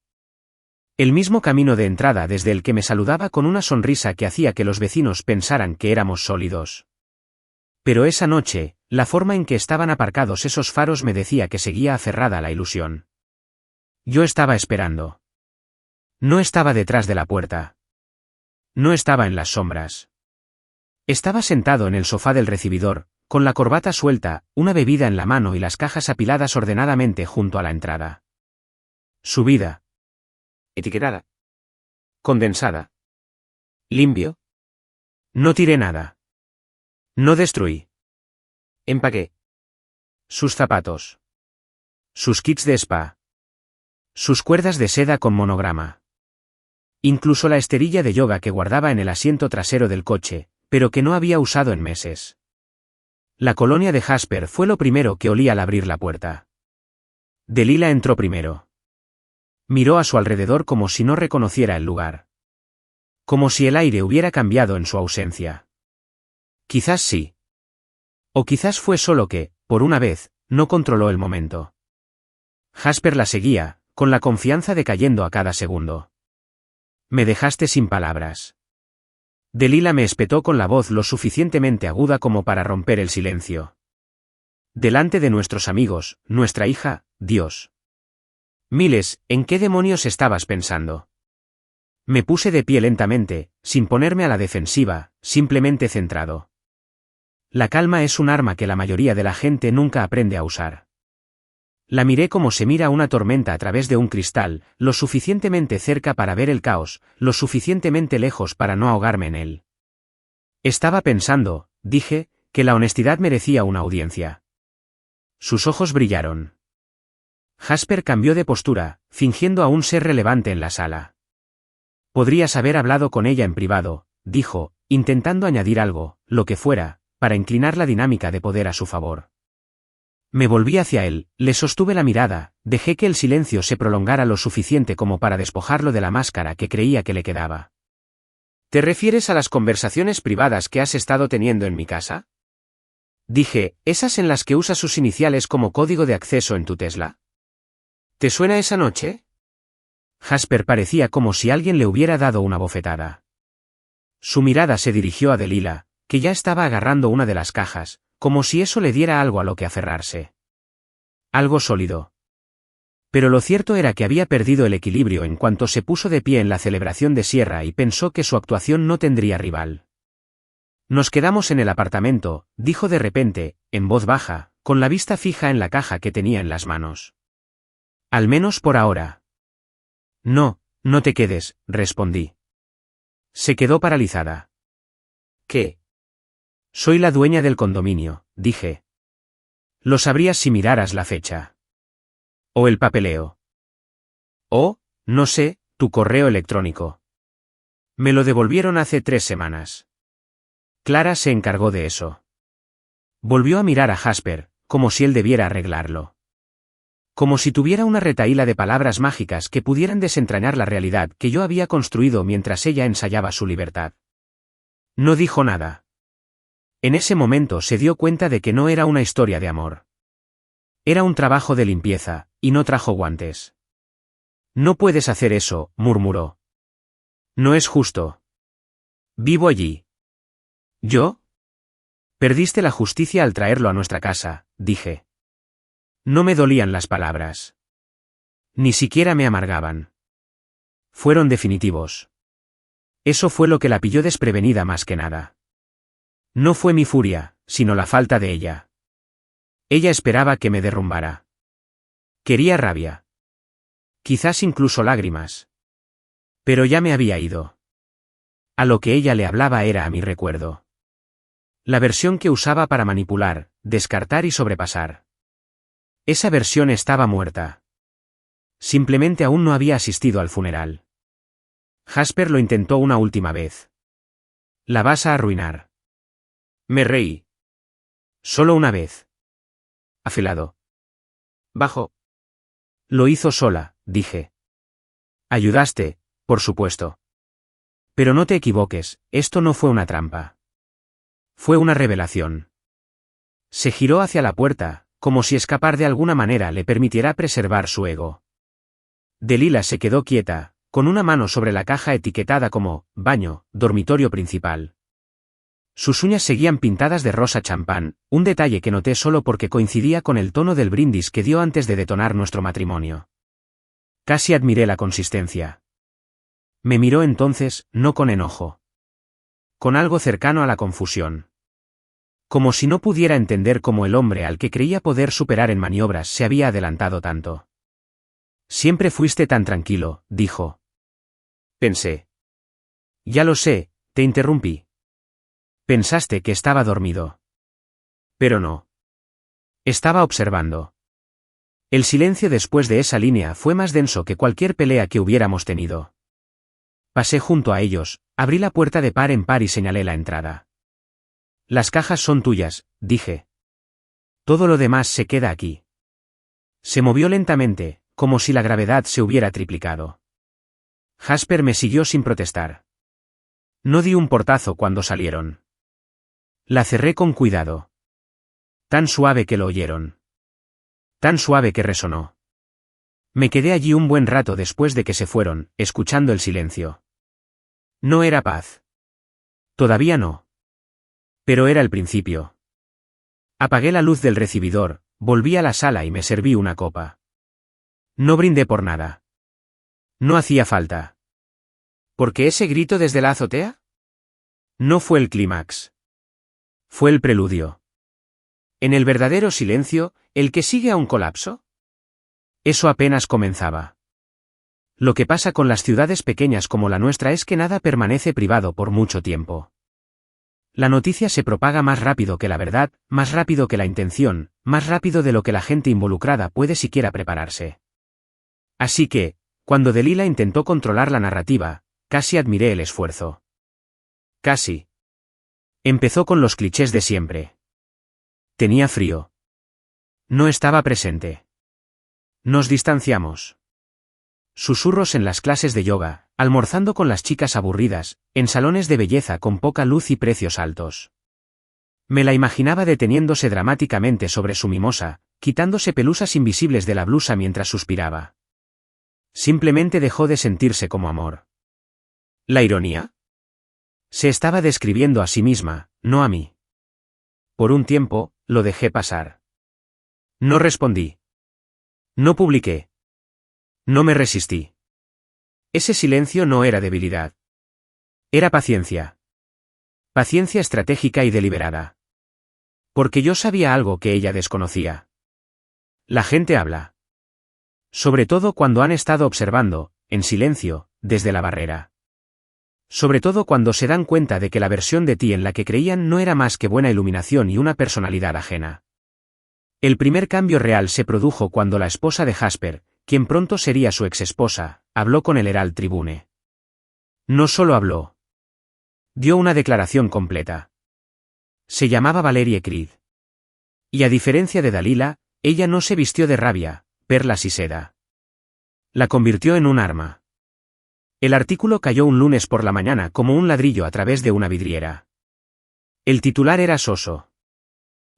El mismo camino de entrada desde el que me saludaba con una sonrisa que hacía que los vecinos pensaran que éramos sólidos. Pero esa noche, la forma en que estaban aparcados esos faros me decía que seguía aferrada a la ilusión. Yo estaba esperando. No estaba detrás de la puerta. No estaba en las sombras. Estaba sentado en el sofá del recibidor, con la corbata suelta, una bebida en la mano y las cajas apiladas ordenadamente junto a la entrada. Subida. Etiquetada. Condensada. Limpio. No tiré nada. No destruí. Empaqué. Sus zapatos. Sus kits de spa. Sus cuerdas de seda con monograma. Incluso la esterilla de yoga que guardaba en el asiento trasero del coche, pero que no había usado en meses. La colonia de Jasper fue lo primero que olí al abrir la puerta. Delilah entró primero. Miró a su alrededor como si no reconociera el lugar. Como si el aire hubiera cambiado en su ausencia. Quizás sí. O quizás fue solo que, por una vez, no controló el momento. Jasper la seguía, con la confianza decayendo a cada segundo. Me dejaste sin palabras. Delilah me espetó con la voz lo suficientemente aguda como para romper el silencio. Delante de nuestros amigos, nuestra hija, Dios. Miles, ¿en qué demonios estabas pensando? Me puse de pie lentamente, sin ponerme a la defensiva, simplemente centrado. La calma es un arma que la mayoría de la gente nunca aprende a usar. La miré como se mira una tormenta a través de un cristal, lo suficientemente cerca para ver el caos, lo suficientemente lejos para no ahogarme en él. Estaba pensando, dije, que la honestidad merecía una audiencia. Sus ojos brillaron. Jasper cambió de postura, fingiendo aún ser relevante en la sala. Podrías haber hablado con ella en privado, dijo, intentando añadir algo, lo que fuera, para inclinar la dinámica de poder a su favor. Me volví hacia él, le sostuve la mirada, dejé que el silencio se prolongara lo suficiente como para despojarlo de la máscara que creía que le quedaba. ¿Te refieres a las conversaciones privadas que has estado teniendo en mi casa? Dije, esas en las que usas sus iniciales como código de acceso en tu Tesla. ¿Te suena esa noche? Jasper parecía como si alguien le hubiera dado una bofetada. Su mirada se dirigió a Delilah, que ya estaba agarrando una de las cajas, como si eso le diera algo a lo que aferrarse. Algo sólido. Pero lo cierto era que había perdido el equilibrio en cuanto se puso de pie en la celebración de Sierra y pensó que su actuación no tendría rival. Nos quedamos en el apartamento, dijo de repente, en voz baja, con la vista fija en la caja que tenía en las manos. Al menos por ahora. No, no te quedes, respondí. Se quedó paralizada. ¿Qué? Soy la dueña del condominio, dije. Lo sabrías si miraras la fecha. O el papeleo. O, no sé, tu correo electrónico. Me lo devolvieron hace 3 semanas. Clara se encargó de eso. Volvió a mirar a Jasper, como si él debiera arreglarlo. Como si tuviera una retahíla de palabras mágicas que pudieran desentrañar la realidad que yo había construido mientras ella ensayaba su libertad. No dijo nada. En ese momento se dio cuenta de que no era una historia de amor. Era un trabajo de limpieza, y no trajo guantes. No puedes hacer eso, murmuró. No es justo. Vivo allí. ¿Yo? Perdiste la justicia al traerlo a nuestra casa, dije. No me dolían las palabras. Ni siquiera me amargaban. Fueron definitivos. Eso fue lo que la pilló desprevenida más que nada. No fue mi furia, sino la falta de ella. Ella esperaba que me derrumbara. Quería rabia. Quizás incluso lágrimas. Pero ya me había ido. A lo que ella le hablaba era a mi recuerdo. La versión que usaba para manipular, descartar y sobrepasar. Esa versión estaba muerta. Simplemente aún no había asistido al funeral. Jasper lo intentó una última vez. La vas a arruinar. Me reí. Solo una vez. Afilado. Bajo. Lo hizo sola, dije. Ayudaste, por supuesto. Pero no te equivoques, esto no fue una trampa. Fue una revelación. Se giró hacia la puerta, como si escapar de alguna manera le permitiera preservar su ego. Delilah se quedó quieta, con una mano sobre la caja etiquetada como baño, dormitorio principal. Sus uñas seguían pintadas de rosa champán, un detalle que noté solo porque coincidía con el tono del brindis que dio antes de detonar nuestro matrimonio. Casi admiré la consistencia. Me miró entonces, no con enojo, con algo cercano a la confusión. Como si no pudiera entender cómo el hombre al que creía poder superar en maniobras se había adelantado tanto. Siempre fuiste tan tranquilo, dijo. Pensé. Ya lo sé, te interrumpí. Pensaste que estaba dormido. Pero no. Estaba observando. El silencio después de esa línea fue más denso que cualquier pelea que hubiéramos tenido. Pasé junto a ellos, abrí la puerta de par en par y señalé la entrada. Las cajas son tuyas, dije. Todo lo demás se queda aquí. Se movió lentamente, como si la gravedad se hubiera triplicado. Jasper me siguió sin protestar. No di un portazo cuando salieron. La cerré con cuidado. Tan suave que lo oyeron. Tan suave que resonó. Me quedé allí un buen rato después de que se fueron, escuchando el silencio. No era paz. Todavía no. Pero era el principio. Apagué la luz del recibidor, volví a la sala y me serví una copa. No brindé por nada. No hacía falta. ¿Por qué ese grito desde la azotea? No fue el clímax. Fue el preludio. En el verdadero silencio, el que sigue a un colapso. Eso apenas comenzaba. Lo que pasa con las ciudades pequeñas como la nuestra es que nada permanece privado por mucho tiempo. La noticia se propaga más rápido que la verdad, más rápido que la intención, más rápido de lo que la gente involucrada puede siquiera prepararse. Así que, cuando Delilah intentó controlar la narrativa, casi admiré el esfuerzo. Casi. Empezó con los clichés de siempre. Tenía frío. No estaba presente. Nos distanciamos. Susurros en las clases de yoga, almorzando con las chicas aburridas, en salones de belleza con poca luz y precios altos. Me la imaginaba deteniéndose dramáticamente sobre su mimosa, quitándose pelusas invisibles de la blusa mientras suspiraba. Simplemente dejó de sentirse como amor. ¿La ironía? Se estaba describiendo a sí misma, no a mí. Por un tiempo, lo dejé pasar. No respondí. No publiqué. No me resistí. Ese silencio no era debilidad. Era paciencia. Paciencia estratégica y deliberada. Porque yo sabía algo que ella desconocía. La gente habla. Sobre todo cuando han estado observando, en silencio, desde la barrera. Sobre todo cuando se dan cuenta de que la versión de ti en la que creían no era más que buena iluminación y una personalidad ajena. El primer cambio real se produjo cuando la esposa de Jasper, quien pronto sería su exesposa, habló con el Herald Tribune. No solo habló. Dio una declaración completa. Se llamaba Valerie Creed. Y a diferencia de Delilah, ella no se vistió de rabia, perlas y seda. La convirtió en un arma. El artículo cayó un lunes por la mañana como un ladrillo a través de una vidriera. El titular era soso.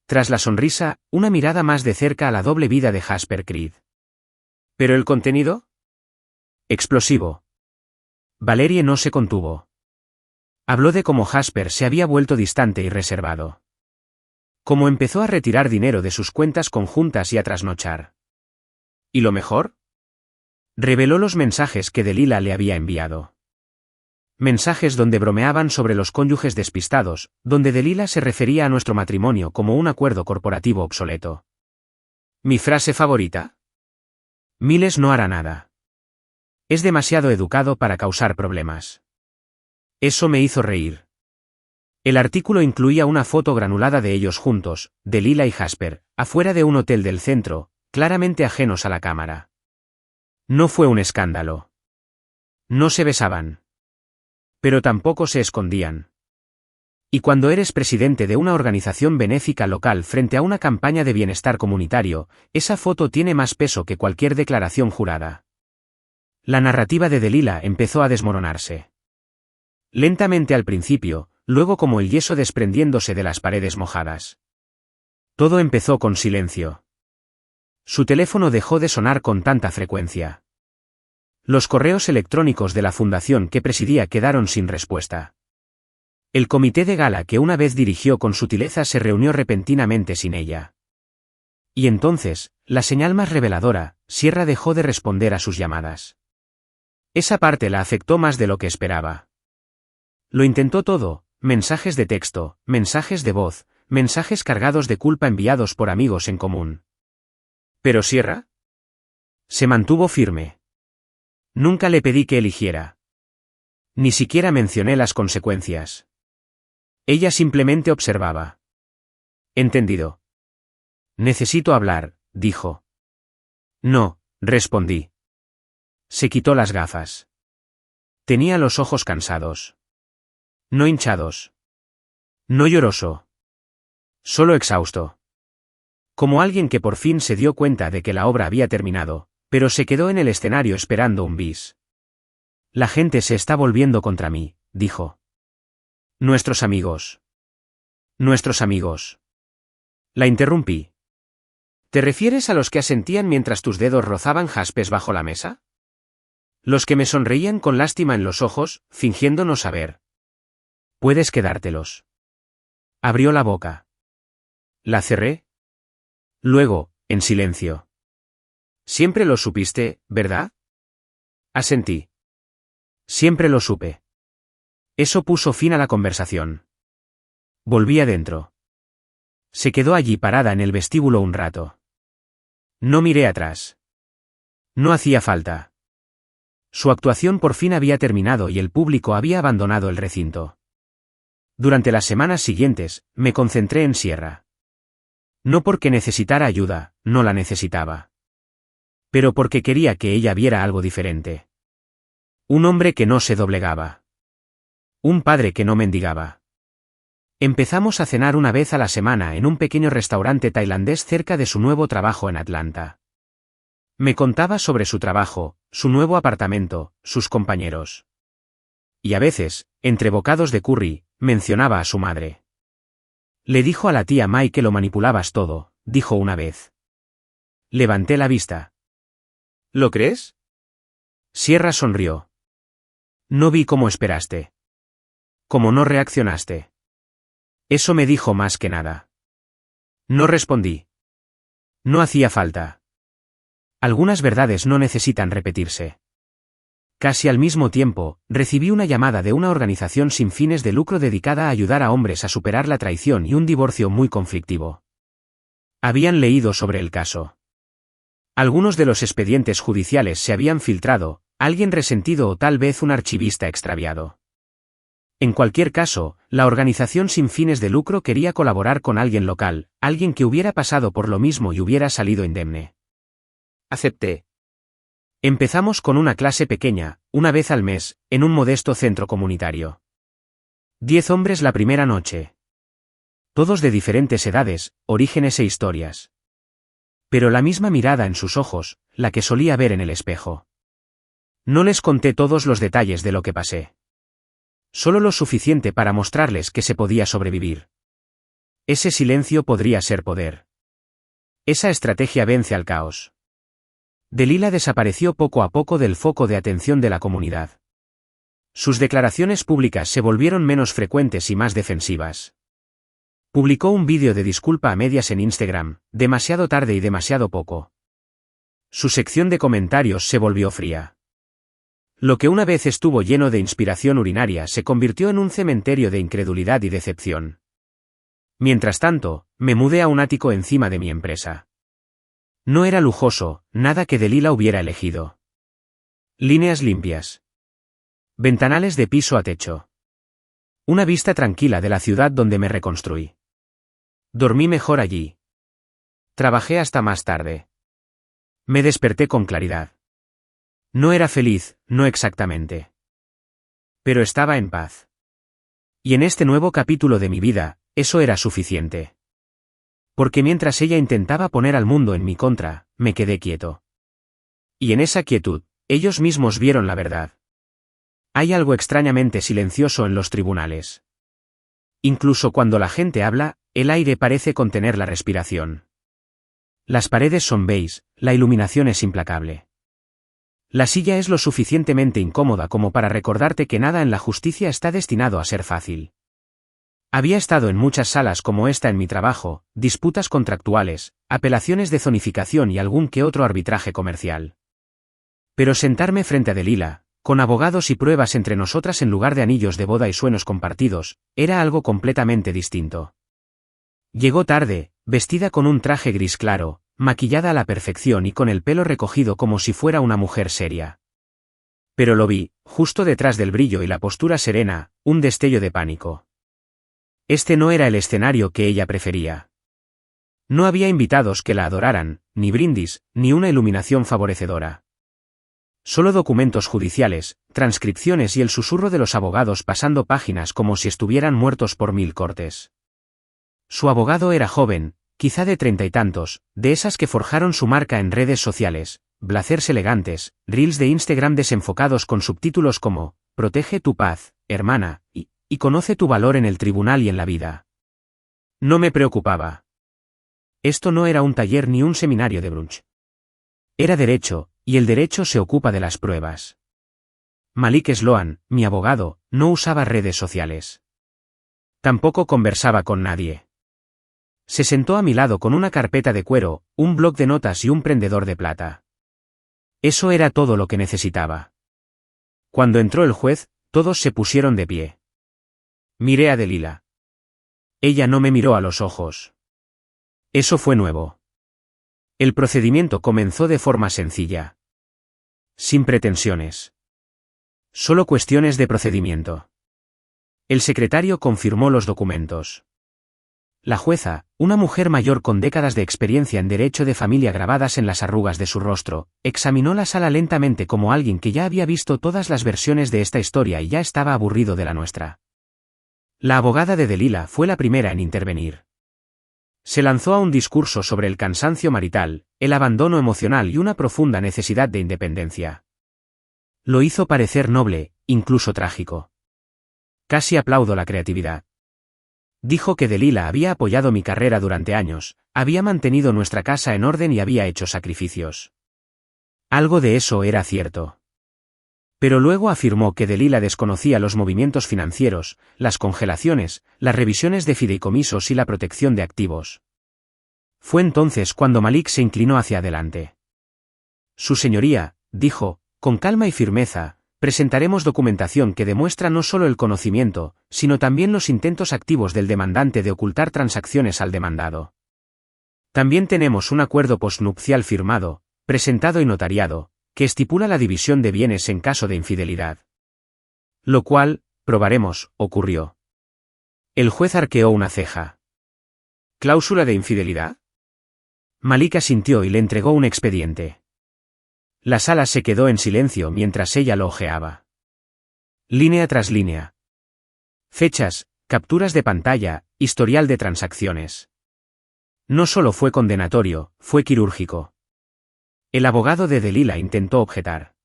Tras la sonrisa, una mirada más de cerca a la doble vida de Jasper Creed. ¿Pero el contenido? Explosivo. Valerie no se contuvo. Habló de cómo Jasper se había vuelto distante y reservado. Cómo empezó a retirar dinero de sus cuentas conjuntas y a trasnochar. ¿Y lo mejor? Reveló los mensajes que Delilah le había enviado. Mensajes donde bromeaban sobre los cónyuges despistados, donde Delilah se refería a nuestro matrimonio como un acuerdo corporativo obsoleto. ¿Mi frase favorita? Miles no hará nada. Es demasiado educado para causar problemas. Eso me hizo reír. El artículo incluía una foto granulada de ellos juntos, Delilah y Jasper, afuera de un hotel del centro, claramente ajenos a la cámara. No fue un escándalo. No se besaban. Pero tampoco se escondían. Y cuando eres presidente de una organización benéfica local frente a una campaña de bienestar comunitario, esa foto tiene más peso que cualquier declaración jurada. La narrativa de Delilah empezó a desmoronarse. Lentamente al principio, luego como el yeso desprendiéndose de las paredes mojadas. Todo empezó con silencio. Su teléfono dejó de sonar con tanta frecuencia. Los correos electrónicos de la fundación que presidía quedaron sin respuesta. El comité de gala que una vez dirigió con sutileza se reunió repentinamente sin ella. Y entonces, la señal más reveladora, Sierra dejó de responder a sus llamadas. Esa parte la afectó más de lo que esperaba. Lo intentó todo, mensajes de texto, mensajes de voz, mensajes cargados de culpa enviados por amigos en común. ¿Pero Sierra? Se mantuvo firme. Nunca le pedí que eligiera. Ni siquiera mencioné las consecuencias. Ella simplemente observaba. Entendido. Necesito hablar, dijo. No, respondí. Se quitó las gafas. Tenía los ojos cansados. No hinchados. No lloroso. Solo exhausto. Como alguien que por fin se dio cuenta de que la obra había terminado, pero se quedó en el escenario esperando un bis. La gente se está volviendo contra mí, dijo. Nuestros amigos. Nuestros amigos. La interrumpí. ¿Te refieres a los que asentían mientras tus dedos rozaban jaspes bajo la mesa? Los que me sonreían con lástima en los ojos, fingiendo no saber. Puedes quedártelos. Abrió la boca. La cerré. Luego, en silencio. Siempre lo supiste, ¿verdad? Asentí. Siempre lo supe. Eso puso fin a la conversación. Volví adentro. Se quedó allí parada en el vestíbulo un rato. No miré atrás. No hacía falta. Su actuación por fin había terminado y el público había abandonado el recinto. Durante las semanas siguientes, me concentré en Sierra. No porque necesitara ayuda, no la necesitaba. Pero porque quería que ella viera algo diferente. Un hombre que no se doblegaba. Un padre que no mendigaba. Empezamos a cenar una vez a la semana en un pequeño restaurante tailandés cerca de su nuevo trabajo en Atlanta. Me contaba sobre su trabajo, su nuevo apartamento, sus compañeros. Y a veces, entre bocados de curry, mencionaba a su madre. Le dijo a la tía Mai que lo manipulabas todo, dijo una vez. Levanté la vista. ¿Lo crees? Sierra sonrió. No vi cómo esperaste. Cómo no reaccionaste. Eso me dijo más que nada. No respondí. No hacía falta. Algunas verdades no necesitan repetirse. Casi al mismo tiempo, recibí una llamada de una organización sin fines de lucro dedicada a ayudar a hombres a superar la traición y un divorcio muy conflictivo. Habían leído sobre el caso. Algunos de los expedientes judiciales se habían filtrado, alguien resentido o tal vez un archivista extraviado. En cualquier caso, la organización sin fines de lucro quería colaborar con alguien local, alguien que hubiera pasado por lo mismo y hubiera salido indemne. Acepté. Empezamos con una clase pequeña, una vez al mes, en un modesto centro comunitario. 10 hombres la primera noche. Todos de diferentes edades, orígenes e historias. Pero la misma mirada en sus ojos, la que solía ver en el espejo. No les conté todos los detalles de lo que pasé. Solo lo suficiente para mostrarles que se podía sobrevivir. Ese silencio podría ser poder. Esa estrategia vence al caos. Delila desapareció poco a poco del foco de atención de la comunidad. Sus declaraciones públicas se volvieron menos frecuentes y más defensivas. Publicó un vídeo de disculpa a medias en Instagram, demasiado tarde y demasiado poco. Su sección de comentarios se volvió fría. Lo que una vez estuvo lleno de inspiración urinaria se convirtió en un cementerio de incredulidad y decepción. Mientras tanto, me mudé a un ático encima de mi empresa. No era lujoso, nada que Delila hubiera elegido. Líneas limpias. Ventanales de piso a techo. Una vista tranquila de la ciudad donde me reconstruí. Dormí mejor allí. Trabajé hasta más tarde. Me desperté con claridad. No era feliz, no exactamente. Pero estaba en paz. Y en este nuevo capítulo de mi vida, eso era suficiente. Porque mientras ella intentaba poner al mundo en mi contra, me quedé quieto. Y en esa quietud, ellos mismos vieron la verdad. Hay algo extrañamente silencioso en los tribunales. Incluso cuando la gente habla, el aire parece contener la respiración. Las paredes son beige, la iluminación es implacable. La silla es lo suficientemente incómoda como para recordarte que nada en la justicia está destinado a ser fácil. Había estado en muchas salas como esta en mi trabajo, disputas contractuales, apelaciones de zonificación y algún que otro arbitraje comercial. Pero sentarme frente a Delila, Con abogados y pruebas entre nosotras en lugar de anillos de boda y sueños compartidos, era algo completamente distinto. Llegó tarde, vestida con un traje gris claro, maquillada a la perfección y con el pelo recogido como si fuera una mujer seria. Pero lo vi, justo detrás del brillo y la postura serena, un destello de pánico. Este no era el escenario que ella prefería. No había invitados que la adoraran, ni brindis, ni una iluminación favorecedora. Solo documentos judiciales, transcripciones y el susurro de los abogados pasando páginas como si estuvieran muertos por 1000 cortes. Su abogado era joven, quizá de 30 y tantos, de esas que forjaron su marca en redes sociales, blazers elegantes, reels de Instagram desenfocados con subtítulos como «Protege tu paz, hermana», y «Conoce tu valor en el tribunal y en la vida». No me preocupaba. Esto no era un taller ni un seminario de brunch. Era derecho, y el derecho se ocupa de las pruebas. Malik Sloan, mi abogado, no usaba redes sociales. Tampoco conversaba con nadie. Se sentó a mi lado con una carpeta de cuero, un bloc de notas y un prendedor de plata. Eso era todo lo que necesitaba. Cuando entró el juez, todos se pusieron de pie. Miré a Delila. Ella no me miró a los ojos. Eso fue nuevo. El procedimiento comenzó de forma sencilla. Sin pretensiones. Solo cuestiones de procedimiento. El secretario confirmó los documentos. La jueza, una mujer mayor con décadas de experiencia en derecho de familia grabadas en las arrugas de su rostro, examinó la sala lentamente como alguien que ya había visto todas las versiones de esta historia y ya estaba aburrido de la nuestra. La abogada de Delila fue la primera en intervenir. Se lanzó a un discurso sobre el cansancio marital, el abandono emocional y una profunda necesidad de independencia. Lo hizo parecer noble, incluso trágico. Casi aplaudo la creatividad. Dijo que Delila había apoyado mi carrera durante años, había mantenido nuestra casa en orden y había hecho sacrificios. Algo de eso era cierto. Pero luego afirmó que Delila desconocía los movimientos financieros, las congelaciones, las revisiones de fideicomisos y la protección de activos. Fue entonces cuando Malik se inclinó hacia adelante. Su señoría, dijo, con calma y firmeza, presentaremos documentación que demuestra no solo el conocimiento, sino también los intentos activos del demandante de ocultar transacciones al demandado. También tenemos un acuerdo postnupcial firmado, presentado y notariado, que estipula la división de bienes en caso de infidelidad. Lo cual, probaremos, ocurrió. El juez arqueó una ceja. ¿Cláusula de infidelidad? Malik asintió y le entregó un expediente. La sala se quedó en silencio mientras ella lo hojeaba. Línea tras línea. Fechas, capturas de pantalla, historial de transacciones. No solo fue condenatorio, fue quirúrgico. El abogado de Delila intentó objetar.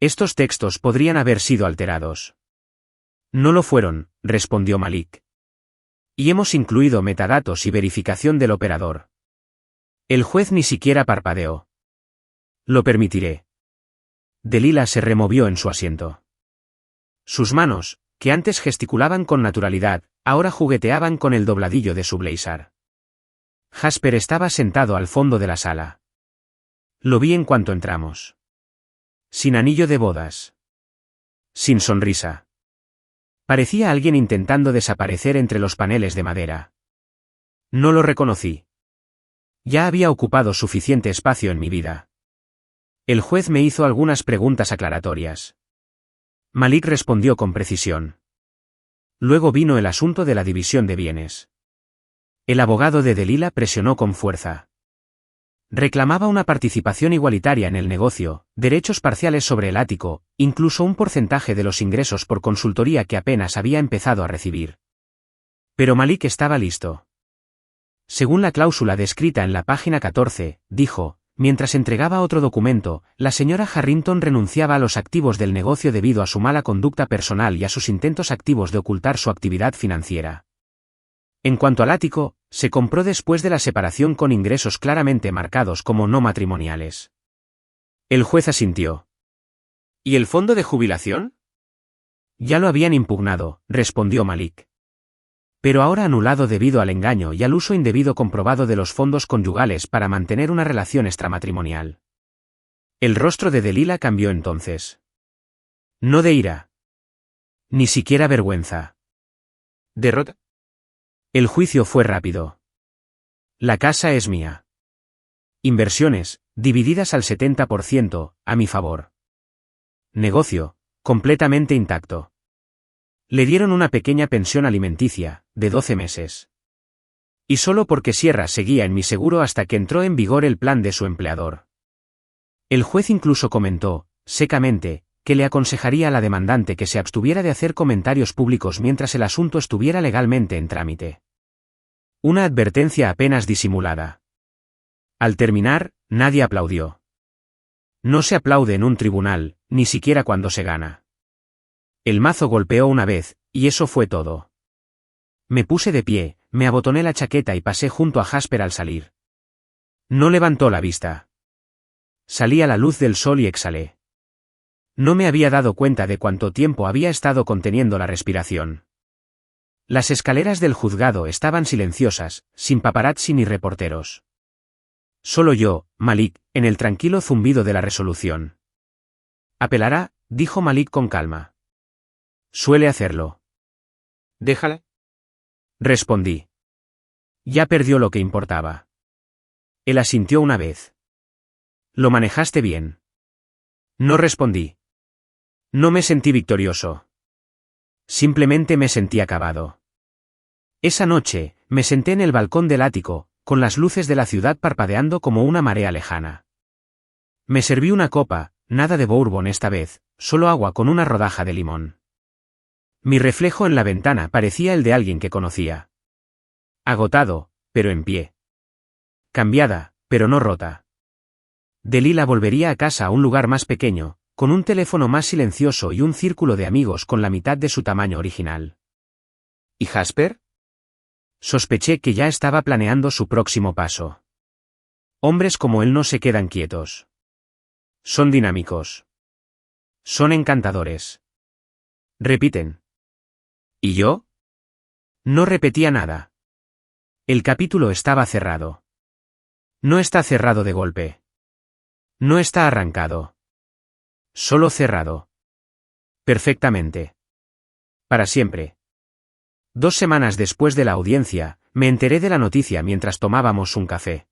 Estos textos podrían haber sido alterados. No lo fueron, respondió Malik. Y hemos incluido metadatos y verificación del operador. El juez ni siquiera parpadeó. Lo permitiré. Delila se removió en su asiento. Sus manos, que antes gesticulaban con naturalidad, ahora jugueteaban con el dobladillo de su blazer. Jasper estaba sentado al fondo de la sala. Lo vi en cuanto entramos. Sin anillo de bodas. Sin sonrisa. Parecía alguien intentando desaparecer entre los paneles de madera. No lo reconocí. Ya había ocupado suficiente espacio en mi vida. El juez me hizo algunas preguntas aclaratorias. Malik respondió con precisión. Luego vino el asunto de la división de bienes. El abogado de Delila presionó con fuerza. Reclamaba una participación igualitaria en el negocio, derechos parciales sobre el ático, incluso un porcentaje de los ingresos por consultoría que apenas había empezado a recibir. Pero Malik estaba listo. Según la cláusula descrita en la página 14, dijo, mientras entregaba otro documento, la señora Harrington renunciaba a los activos del negocio debido a su mala conducta personal y a sus intentos activos de ocultar su actividad financiera. En cuanto al ático, se compró después de la separación con ingresos claramente marcados como no matrimoniales. El juez asintió. ¿Y el fondo de jubilación? Ya lo habían impugnado, respondió Malik. Pero ahora anulado debido al engaño y al uso indebido comprobado de los fondos conyugales para mantener una relación extramatrimonial. El rostro de Delila cambió entonces. No de ira. Ni siquiera vergüenza. ¿Derrota? El juicio fue rápido. La casa es mía. Inversiones, divididas al 70%, a mi favor. Negocio, completamente intacto. Le dieron una pequeña pensión alimenticia, de 12 meses. Y solo porque Sierra seguía en mi seguro hasta que entró en vigor el plan de su empleador. El juez incluso comentó, secamente, que le aconsejaría a la demandante que se abstuviera de hacer comentarios públicos mientras el asunto estuviera legalmente en trámite. Una advertencia apenas disimulada. Al terminar, nadie aplaudió. No se aplaude en un tribunal, ni siquiera cuando se gana. El mazo golpeó una vez, y eso fue todo. Me puse de pie, me abotoné la chaqueta y pasé junto a Jasper al salir. No levantó la vista. Salí a la luz del sol y exhalé. No me había dado cuenta de cuánto tiempo había estado conteniendo la respiración. Las escaleras del juzgado estaban silenciosas, sin paparazzi ni reporteros. Solo yo, Malik, en el tranquilo zumbido de la resolución. «Apelará», dijo Malik con calma. «Suele hacerlo». «Déjala», respondí. Ya perdió lo que importaba. Él asintió una vez. «Lo manejaste bien». No respondí. No me sentí victorioso. Simplemente me sentí acabado. Esa noche, me senté en el balcón del ático, con las luces de la ciudad parpadeando como una marea lejana. Me serví una copa, nada de bourbon esta vez, solo agua con una rodaja de limón. Mi reflejo en la ventana parecía el de alguien que conocía. Agotado, pero en pie. Cambiada, pero no rota. Delila volvería a casa a un lugar más pequeño, con un teléfono más silencioso y un círculo de amigos con la mitad de su tamaño original. ¿Y Jasper? Sospeché que ya estaba planeando su próximo paso. Hombres como él no se quedan quietos. Son dinámicos. Son encantadores. Repiten. ¿Y yo? No repetía nada. El capítulo estaba cerrado. No está cerrado de golpe. No está arrancado. Solo cerrado. Perfectamente. Para siempre. 2 semanas después de la audiencia, me enteré de la noticia mientras tomábamos un café.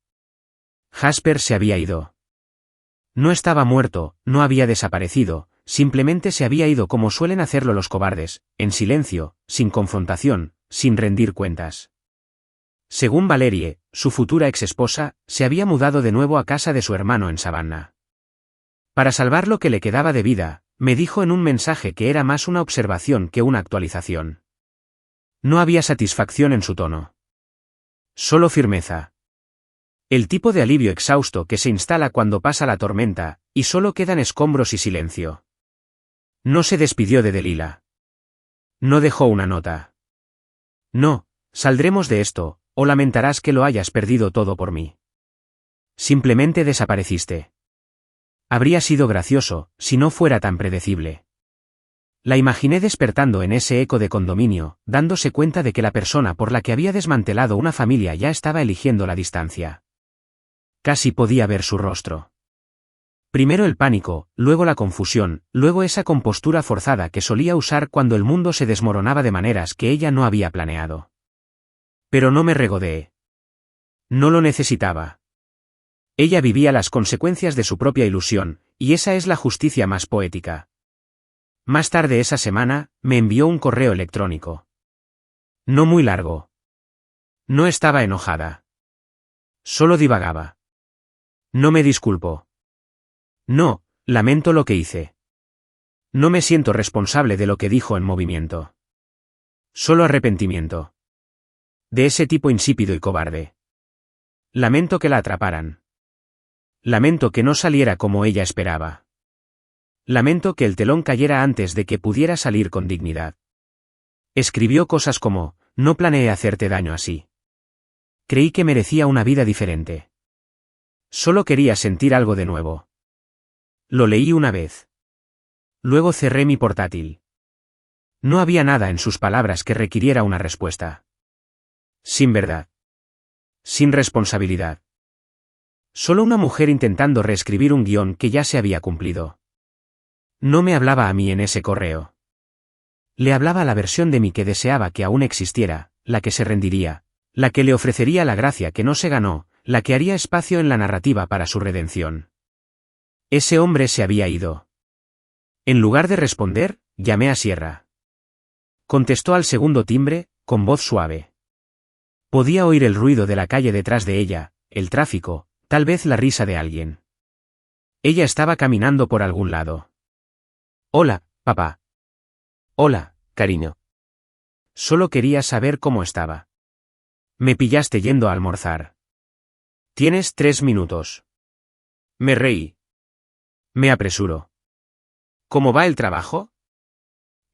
Jasper se había ido. No estaba muerto, no había desaparecido, simplemente se había ido como suelen hacerlo los cobardes, en silencio, sin confrontación, sin rendir cuentas. Según Valerie, su futura exesposa, se había mudado de nuevo a casa de su hermano en Savannah. Para salvar lo que le quedaba de vida, me dijo en un mensaje que era más una observación que una actualización. No había satisfacción en su tono. Solo firmeza. El tipo de alivio exhausto que se instala cuando pasa la tormenta, y solo quedan escombros y silencio. No se despidió de Delila. No dejó una nota. No, saldremos de esto, o lamentarás que lo hayas perdido todo por mí. Simplemente desapareciste. Habría sido gracioso, si no fuera tan predecible. La imaginé despertando en ese eco de condominio, dándose cuenta de que la persona por la que había desmantelado una familia ya estaba eligiendo la distancia. Casi podía ver su rostro. Primero el pánico, luego la confusión, luego esa compostura forzada que solía usar cuando el mundo se desmoronaba de maneras que ella no había planeado. Pero no me regodeé. No lo necesitaba. Ella vivía las consecuencias de su propia ilusión, y esa es la justicia más poética. Más tarde esa semana, me envió un correo electrónico. No muy largo. No estaba enojada. Solo divagaba. No me disculpo. No, lamento lo que hice. No me siento responsable de lo que dijo en movimiento. Solo arrepentimiento. De ese tipo insípido y cobarde. Lamento que la atraparan. Lamento que no saliera como ella esperaba. Lamento que el telón cayera antes de que pudiera salir con dignidad. Escribió cosas como, no planeé hacerte daño así. Creí que merecía una vida diferente. Solo quería sentir algo de nuevo. Lo leí una vez. Luego cerré mi portátil. No había nada en sus palabras que requiriera una respuesta. Sin verdad. Sin responsabilidad. Solo una mujer intentando reescribir un guión que ya se había cumplido. No me hablaba a mí en ese correo. Le hablaba a la versión de mí que deseaba que aún existiera, la que se rendiría, la que le ofrecería la gracia que no se ganó, la que haría espacio en la narrativa para su redención. Ese hombre se había ido. En lugar de responder, llamé a Sierra. Contestó al segundo timbre, con voz suave. Podía oír el ruido de la calle detrás de ella, el tráfico, tal vez la risa de alguien. Ella estaba caminando por algún lado. Hola, papá. Hola, cariño. Solo quería saber cómo estaba. Me pillaste yendo a almorzar. Tienes 3 minutos. Me reí. Me apresuro. ¿Cómo va el trabajo?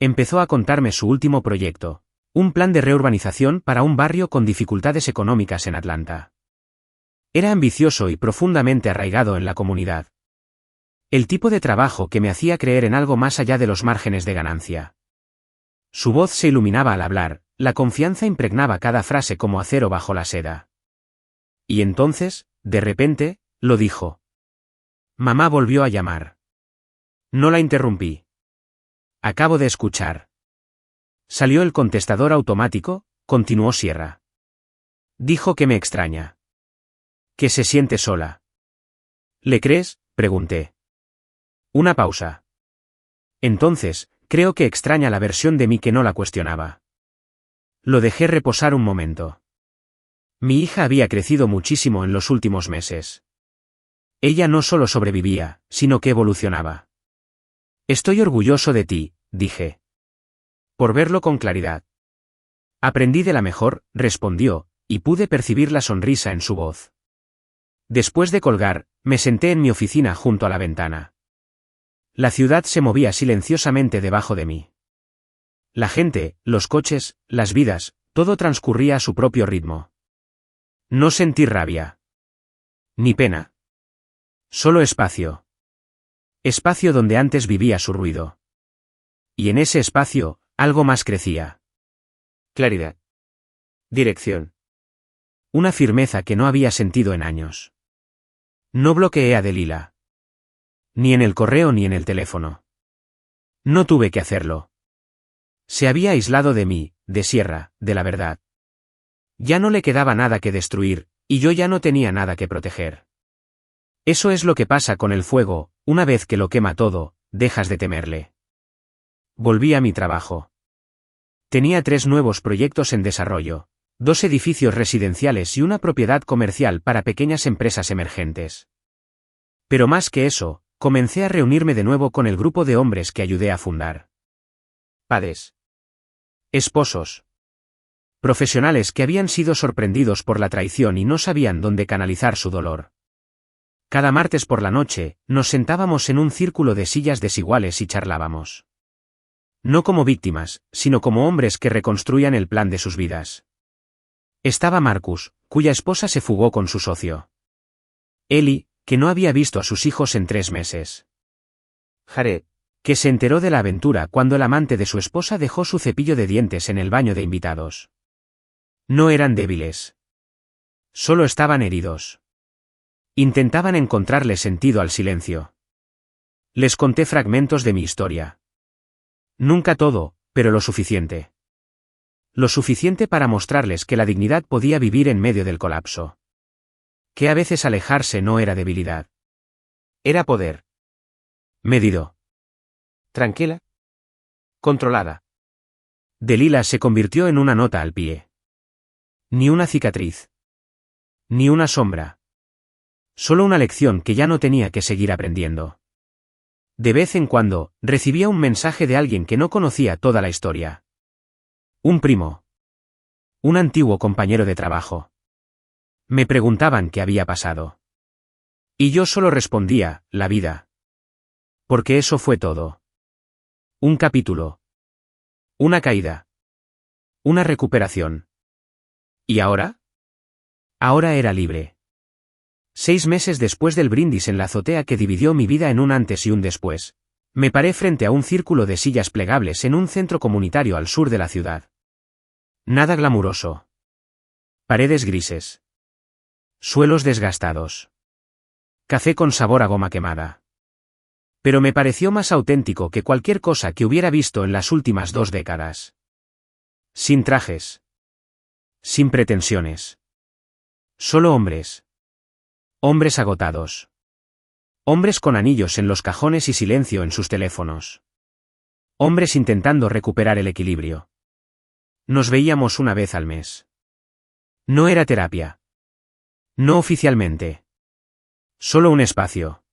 Empezó a contarme su último proyecto, un plan de reurbanización para un barrio con dificultades económicas en Atlanta. Era ambicioso y profundamente arraigado en la comunidad. El tipo de trabajo que me hacía creer en algo más allá de los márgenes de ganancia. Su voz se iluminaba al hablar, la confianza impregnaba cada frase como acero bajo la seda. Y entonces, de repente, lo dijo. Mamá volvió a llamar. No la interrumpí. Acabo de escuchar. Salió el contestador automático, continuó Sierra. Dijo que me extraña. Que se siente sola. ¿Le crees?, pregunté. Una pausa. Entonces, creo que extraña la versión de mí que no la cuestionaba. Lo dejé reposar un momento. Mi hija había crecido muchísimo en los últimos meses. Ella no solo sobrevivía, sino que evolucionaba. Estoy orgulloso de ti, dije. Por verlo con claridad. Aprendí de la mejor, respondió, y pude percibir la sonrisa en su voz. Después de colgar, me senté en mi oficina junto a la ventana. La ciudad se movía silenciosamente debajo de mí. La gente, los coches, las vidas, todo transcurría a su propio ritmo. No sentí rabia. Ni pena. Solo espacio. Espacio donde antes vivía su ruido. Y en ese espacio, algo más crecía. Claridad. Dirección. Una firmeza que no había sentido en años. No bloqueé a Delila. Ni en el correo ni en el teléfono. No tuve que hacerlo. Se había aislado de mí, de Sierra, de la verdad. Ya no le quedaba nada que destruir, y yo ya no tenía nada que proteger. Eso es lo que pasa con el fuego, una vez que lo quema todo, dejas de temerle. Volví a mi trabajo. Tenía 3 nuevos proyectos en desarrollo, 2 edificios residenciales y una propiedad comercial para pequeñas empresas emergentes. Pero más que eso, comencé a reunirme de nuevo con el grupo de hombres que ayudé a fundar. Padres. Esposos. Profesionales que habían sido sorprendidos por la traición y no sabían dónde canalizar su dolor. Cada martes por la noche, nos sentábamos en un círculo de sillas desiguales y charlábamos. No como víctimas, sino como hombres que reconstruían el plan de sus vidas. Estaba Marcus, cuya esposa se fugó con su socio. Eli, que no había visto a sus hijos en 3 meses. Jared, que se enteró de la aventura cuando el amante de su esposa dejó su cepillo de dientes en el baño de invitados. No eran débiles. Solo estaban heridos. Intentaban encontrarle sentido al silencio. Les conté fragmentos de mi historia. Nunca todo, pero lo suficiente. Lo suficiente para mostrarles que la dignidad podía vivir en medio del colapso. Que a veces alejarse no era debilidad. Era poder. Medido. Tranquila. Controlada. Delila se convirtió en una nota al pie. Ni una cicatriz. Ni una sombra. Solo una lección que ya no tenía que seguir aprendiendo. De vez en cuando, recibía un mensaje de alguien que no conocía toda la historia. Un primo. Un antiguo compañero de trabajo. Me preguntaban qué había pasado. Y yo solo respondía, la vida. Porque eso fue todo. Un capítulo. Una caída. Una recuperación. ¿Y ahora? Ahora era libre. 6 meses después del brindis en la azotea que dividió mi vida en un antes y un después, me paré frente a un círculo de sillas plegables en un centro comunitario al sur de la ciudad. Nada glamuroso. Paredes grises. Suelos desgastados. Café con sabor a goma quemada. Pero me pareció más auténtico que cualquier cosa que hubiera visto en las últimas 2 décadas. Sin trajes. Sin pretensiones. Solo hombres. Hombres agotados. Hombres con anillos en los cajones y silencio en sus teléfonos. Hombres intentando recuperar el equilibrio. Nos veíamos una vez al mes. No era terapia. No oficialmente. Solo un espacio.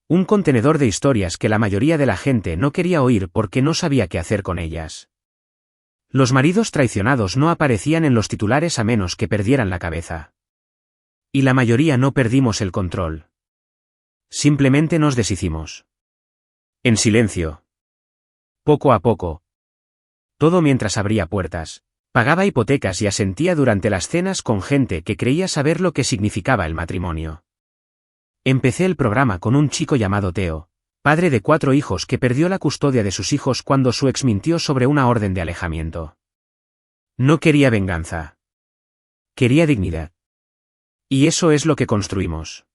Un contenedor de historias que la mayoría de la gente no quería oír porque no sabía qué hacer con ellas. Los maridos traicionados no aparecían en los titulares a menos que perdieran la cabeza. Y la mayoría no perdimos el control. Simplemente nos deshicimos. En silencio. Poco a poco. Todo mientras abría puertas, pagaba hipotecas y asentía durante las cenas con gente que creía saber lo que significaba el matrimonio. Empecé el programa con un chico llamado Teo, padre de 4 hijos que perdió la custodia de sus hijos cuando su ex mintió sobre una orden de alejamiento. No quería venganza. Quería dignidad. Y eso es lo que construimos.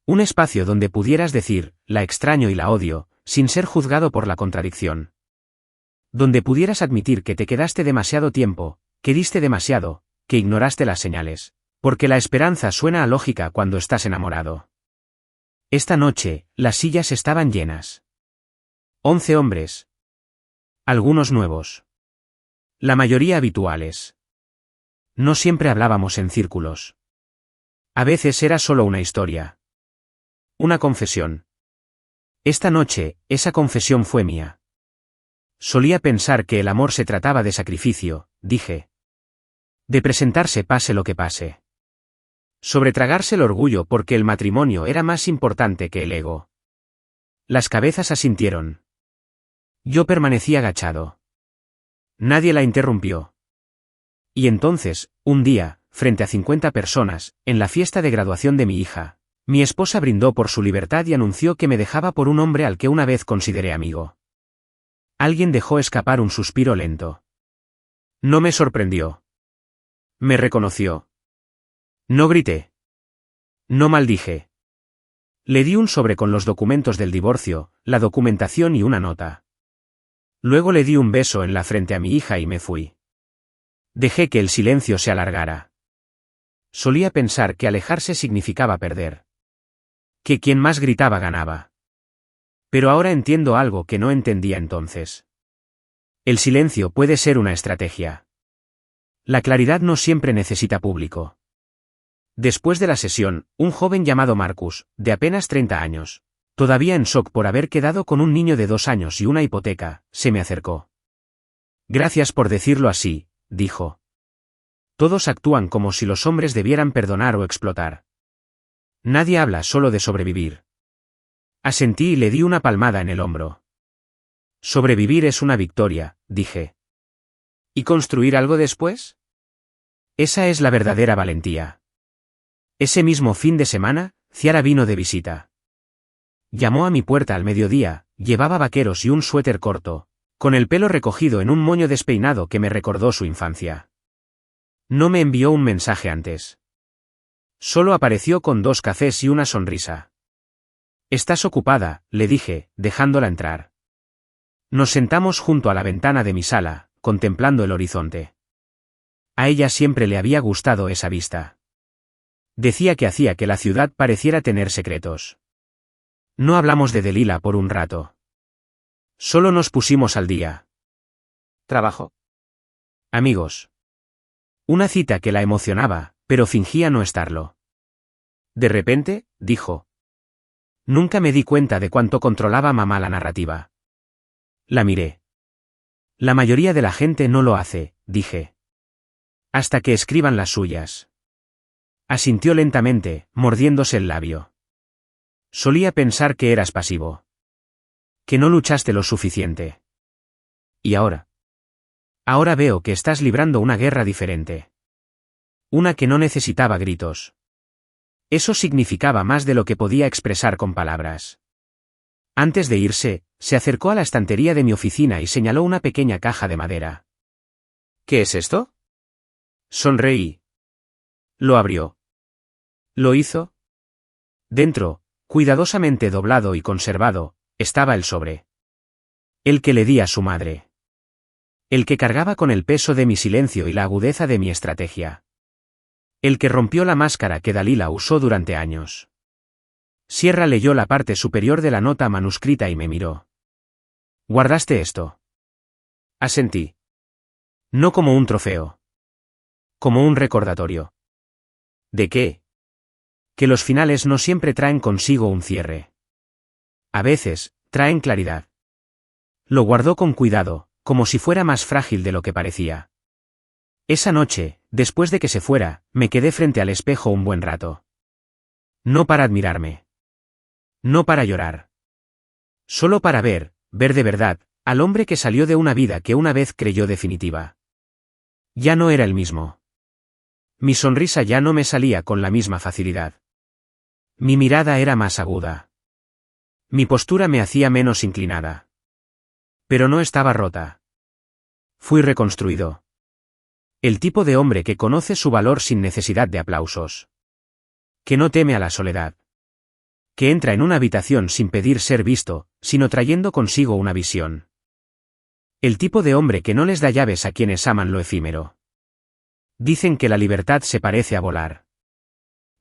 Un espacio donde pudieras decir, la extraño y la odio, sin ser juzgado por la contradicción. Donde pudieras admitir que te quedaste demasiado tiempo, que diste demasiado, que ignoraste las señales, porque la esperanza suena a lógica cuando estás enamorado. Esta noche, las sillas estaban llenas. 11 hombres. Algunos nuevos. La mayoría habituales. No siempre hablábamos en círculos. A veces era solo una historia. Una confesión. Esta noche, esa confesión fue mía. Solía pensar que el amor se trataba de sacrificio, dije. De presentarse pase lo que pase. Sobre tragarse el orgullo porque el matrimonio era más importante que el ego. Las cabezas asintieron. Yo permanecí agachado. Nadie la interrumpió. Y entonces, un día, frente a 50 personas, en la fiesta de graduación de mi hija, mi esposa brindó por su libertad y anunció que me dejaba por un hombre al que una vez consideré amigo. Alguien dejó escapar un suspiro lento. No me sorprendió. Me reconoció. No grité. No maldije. Le di un sobre con los documentos del divorcio, la documentación y una nota. Luego le di un beso en la frente a mi hija y me fui. Dejé que el silencio se alargara. Solía pensar que alejarse significaba perder. Que quien más gritaba ganaba. Pero ahora entiendo algo que no entendía entonces. El silencio puede ser una estrategia. La claridad no siempre necesita público. Después de la sesión, un joven llamado Marcus, de apenas 30 años, todavía en shock por haber quedado con un niño de 2 años y una hipoteca, se me acercó. Gracias por decirlo así, dijo. Todos actúan como si los hombres debieran perdonar o explotar. Nadie habla solo de sobrevivir. Asentí y le di una palmada en el hombro. Sobrevivir es una victoria, dije. ¿Y construir algo después? Esa es la verdadera valentía. Ese mismo fin de semana, Ciara vino de visita. Llamó a mi puerta al mediodía, llevaba vaqueros y un suéter corto, con el pelo recogido en un moño despeinado que me recordó su infancia. No me envió un mensaje antes. Solo apareció con 2 cafés y una sonrisa. «¿Estás ocupada?», le dije, dejándola entrar. Nos sentamos junto a la ventana de mi sala, contemplando el horizonte. A ella siempre le había gustado esa vista. Decía que hacía que la ciudad pareciera tener secretos. No hablamos de Delila por un rato. Solo nos pusimos al día. ¿Trabajo? Amigos. Una cita que la emocionaba, pero fingía no estarlo. De repente, dijo. Nunca me di cuenta de cuánto controlaba mamá la narrativa. La miré. La mayoría de la gente no lo hace, dije. Hasta que escriban las suyas. Asintió lentamente, mordiéndose el labio. Solía pensar que eras pasivo. Que no luchaste lo suficiente. ¿Y ahora? Ahora veo que estás librando una guerra diferente. Una que no necesitaba gritos. Eso significaba más de lo que podía expresar con palabras. Antes de irse, se acercó a la estantería de mi oficina y señaló una pequeña caja de madera. ¿Qué es esto? Sonreí. Lo abrió. ¿Lo hizo? Dentro, Cuidadosamente doblado y conservado, estaba el sobre. El que le di a su madre. El que cargaba con el peso de mi silencio y la agudeza de mi estrategia. El que rompió la máscara que Dalila usó durante años. Sierra leyó la parte superior de la nota manuscrita y me miró. ¿Guardaste esto? Asentí. No como un trofeo. Como un recordatorio. ¿De qué? Que los finales no siempre traen consigo un cierre. A veces, traen claridad. Lo guardó con cuidado, como si fuera más frágil de lo que parecía. Esa noche, después de que se fuera, me quedé frente al espejo un buen rato. No para admirarme. No para llorar. Solo para ver de verdad, al hombre que salió de una vida que una vez creyó definitiva. Ya no era el mismo. Mi sonrisa ya no me salía con la misma facilidad. Mi mirada era más aguda. Mi postura me hacía menos inclinada. Pero no estaba rota. Fui reconstruido. El tipo de hombre que conoce su valor sin necesidad de aplausos. Que no teme a la soledad. Que entra en una habitación sin pedir ser visto, sino trayendo consigo una visión. El tipo de hombre que no les da llaves a quienes aman lo efímero. Dicen que la libertad se parece a volar.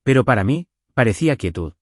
Pero para mí, parecía quietud.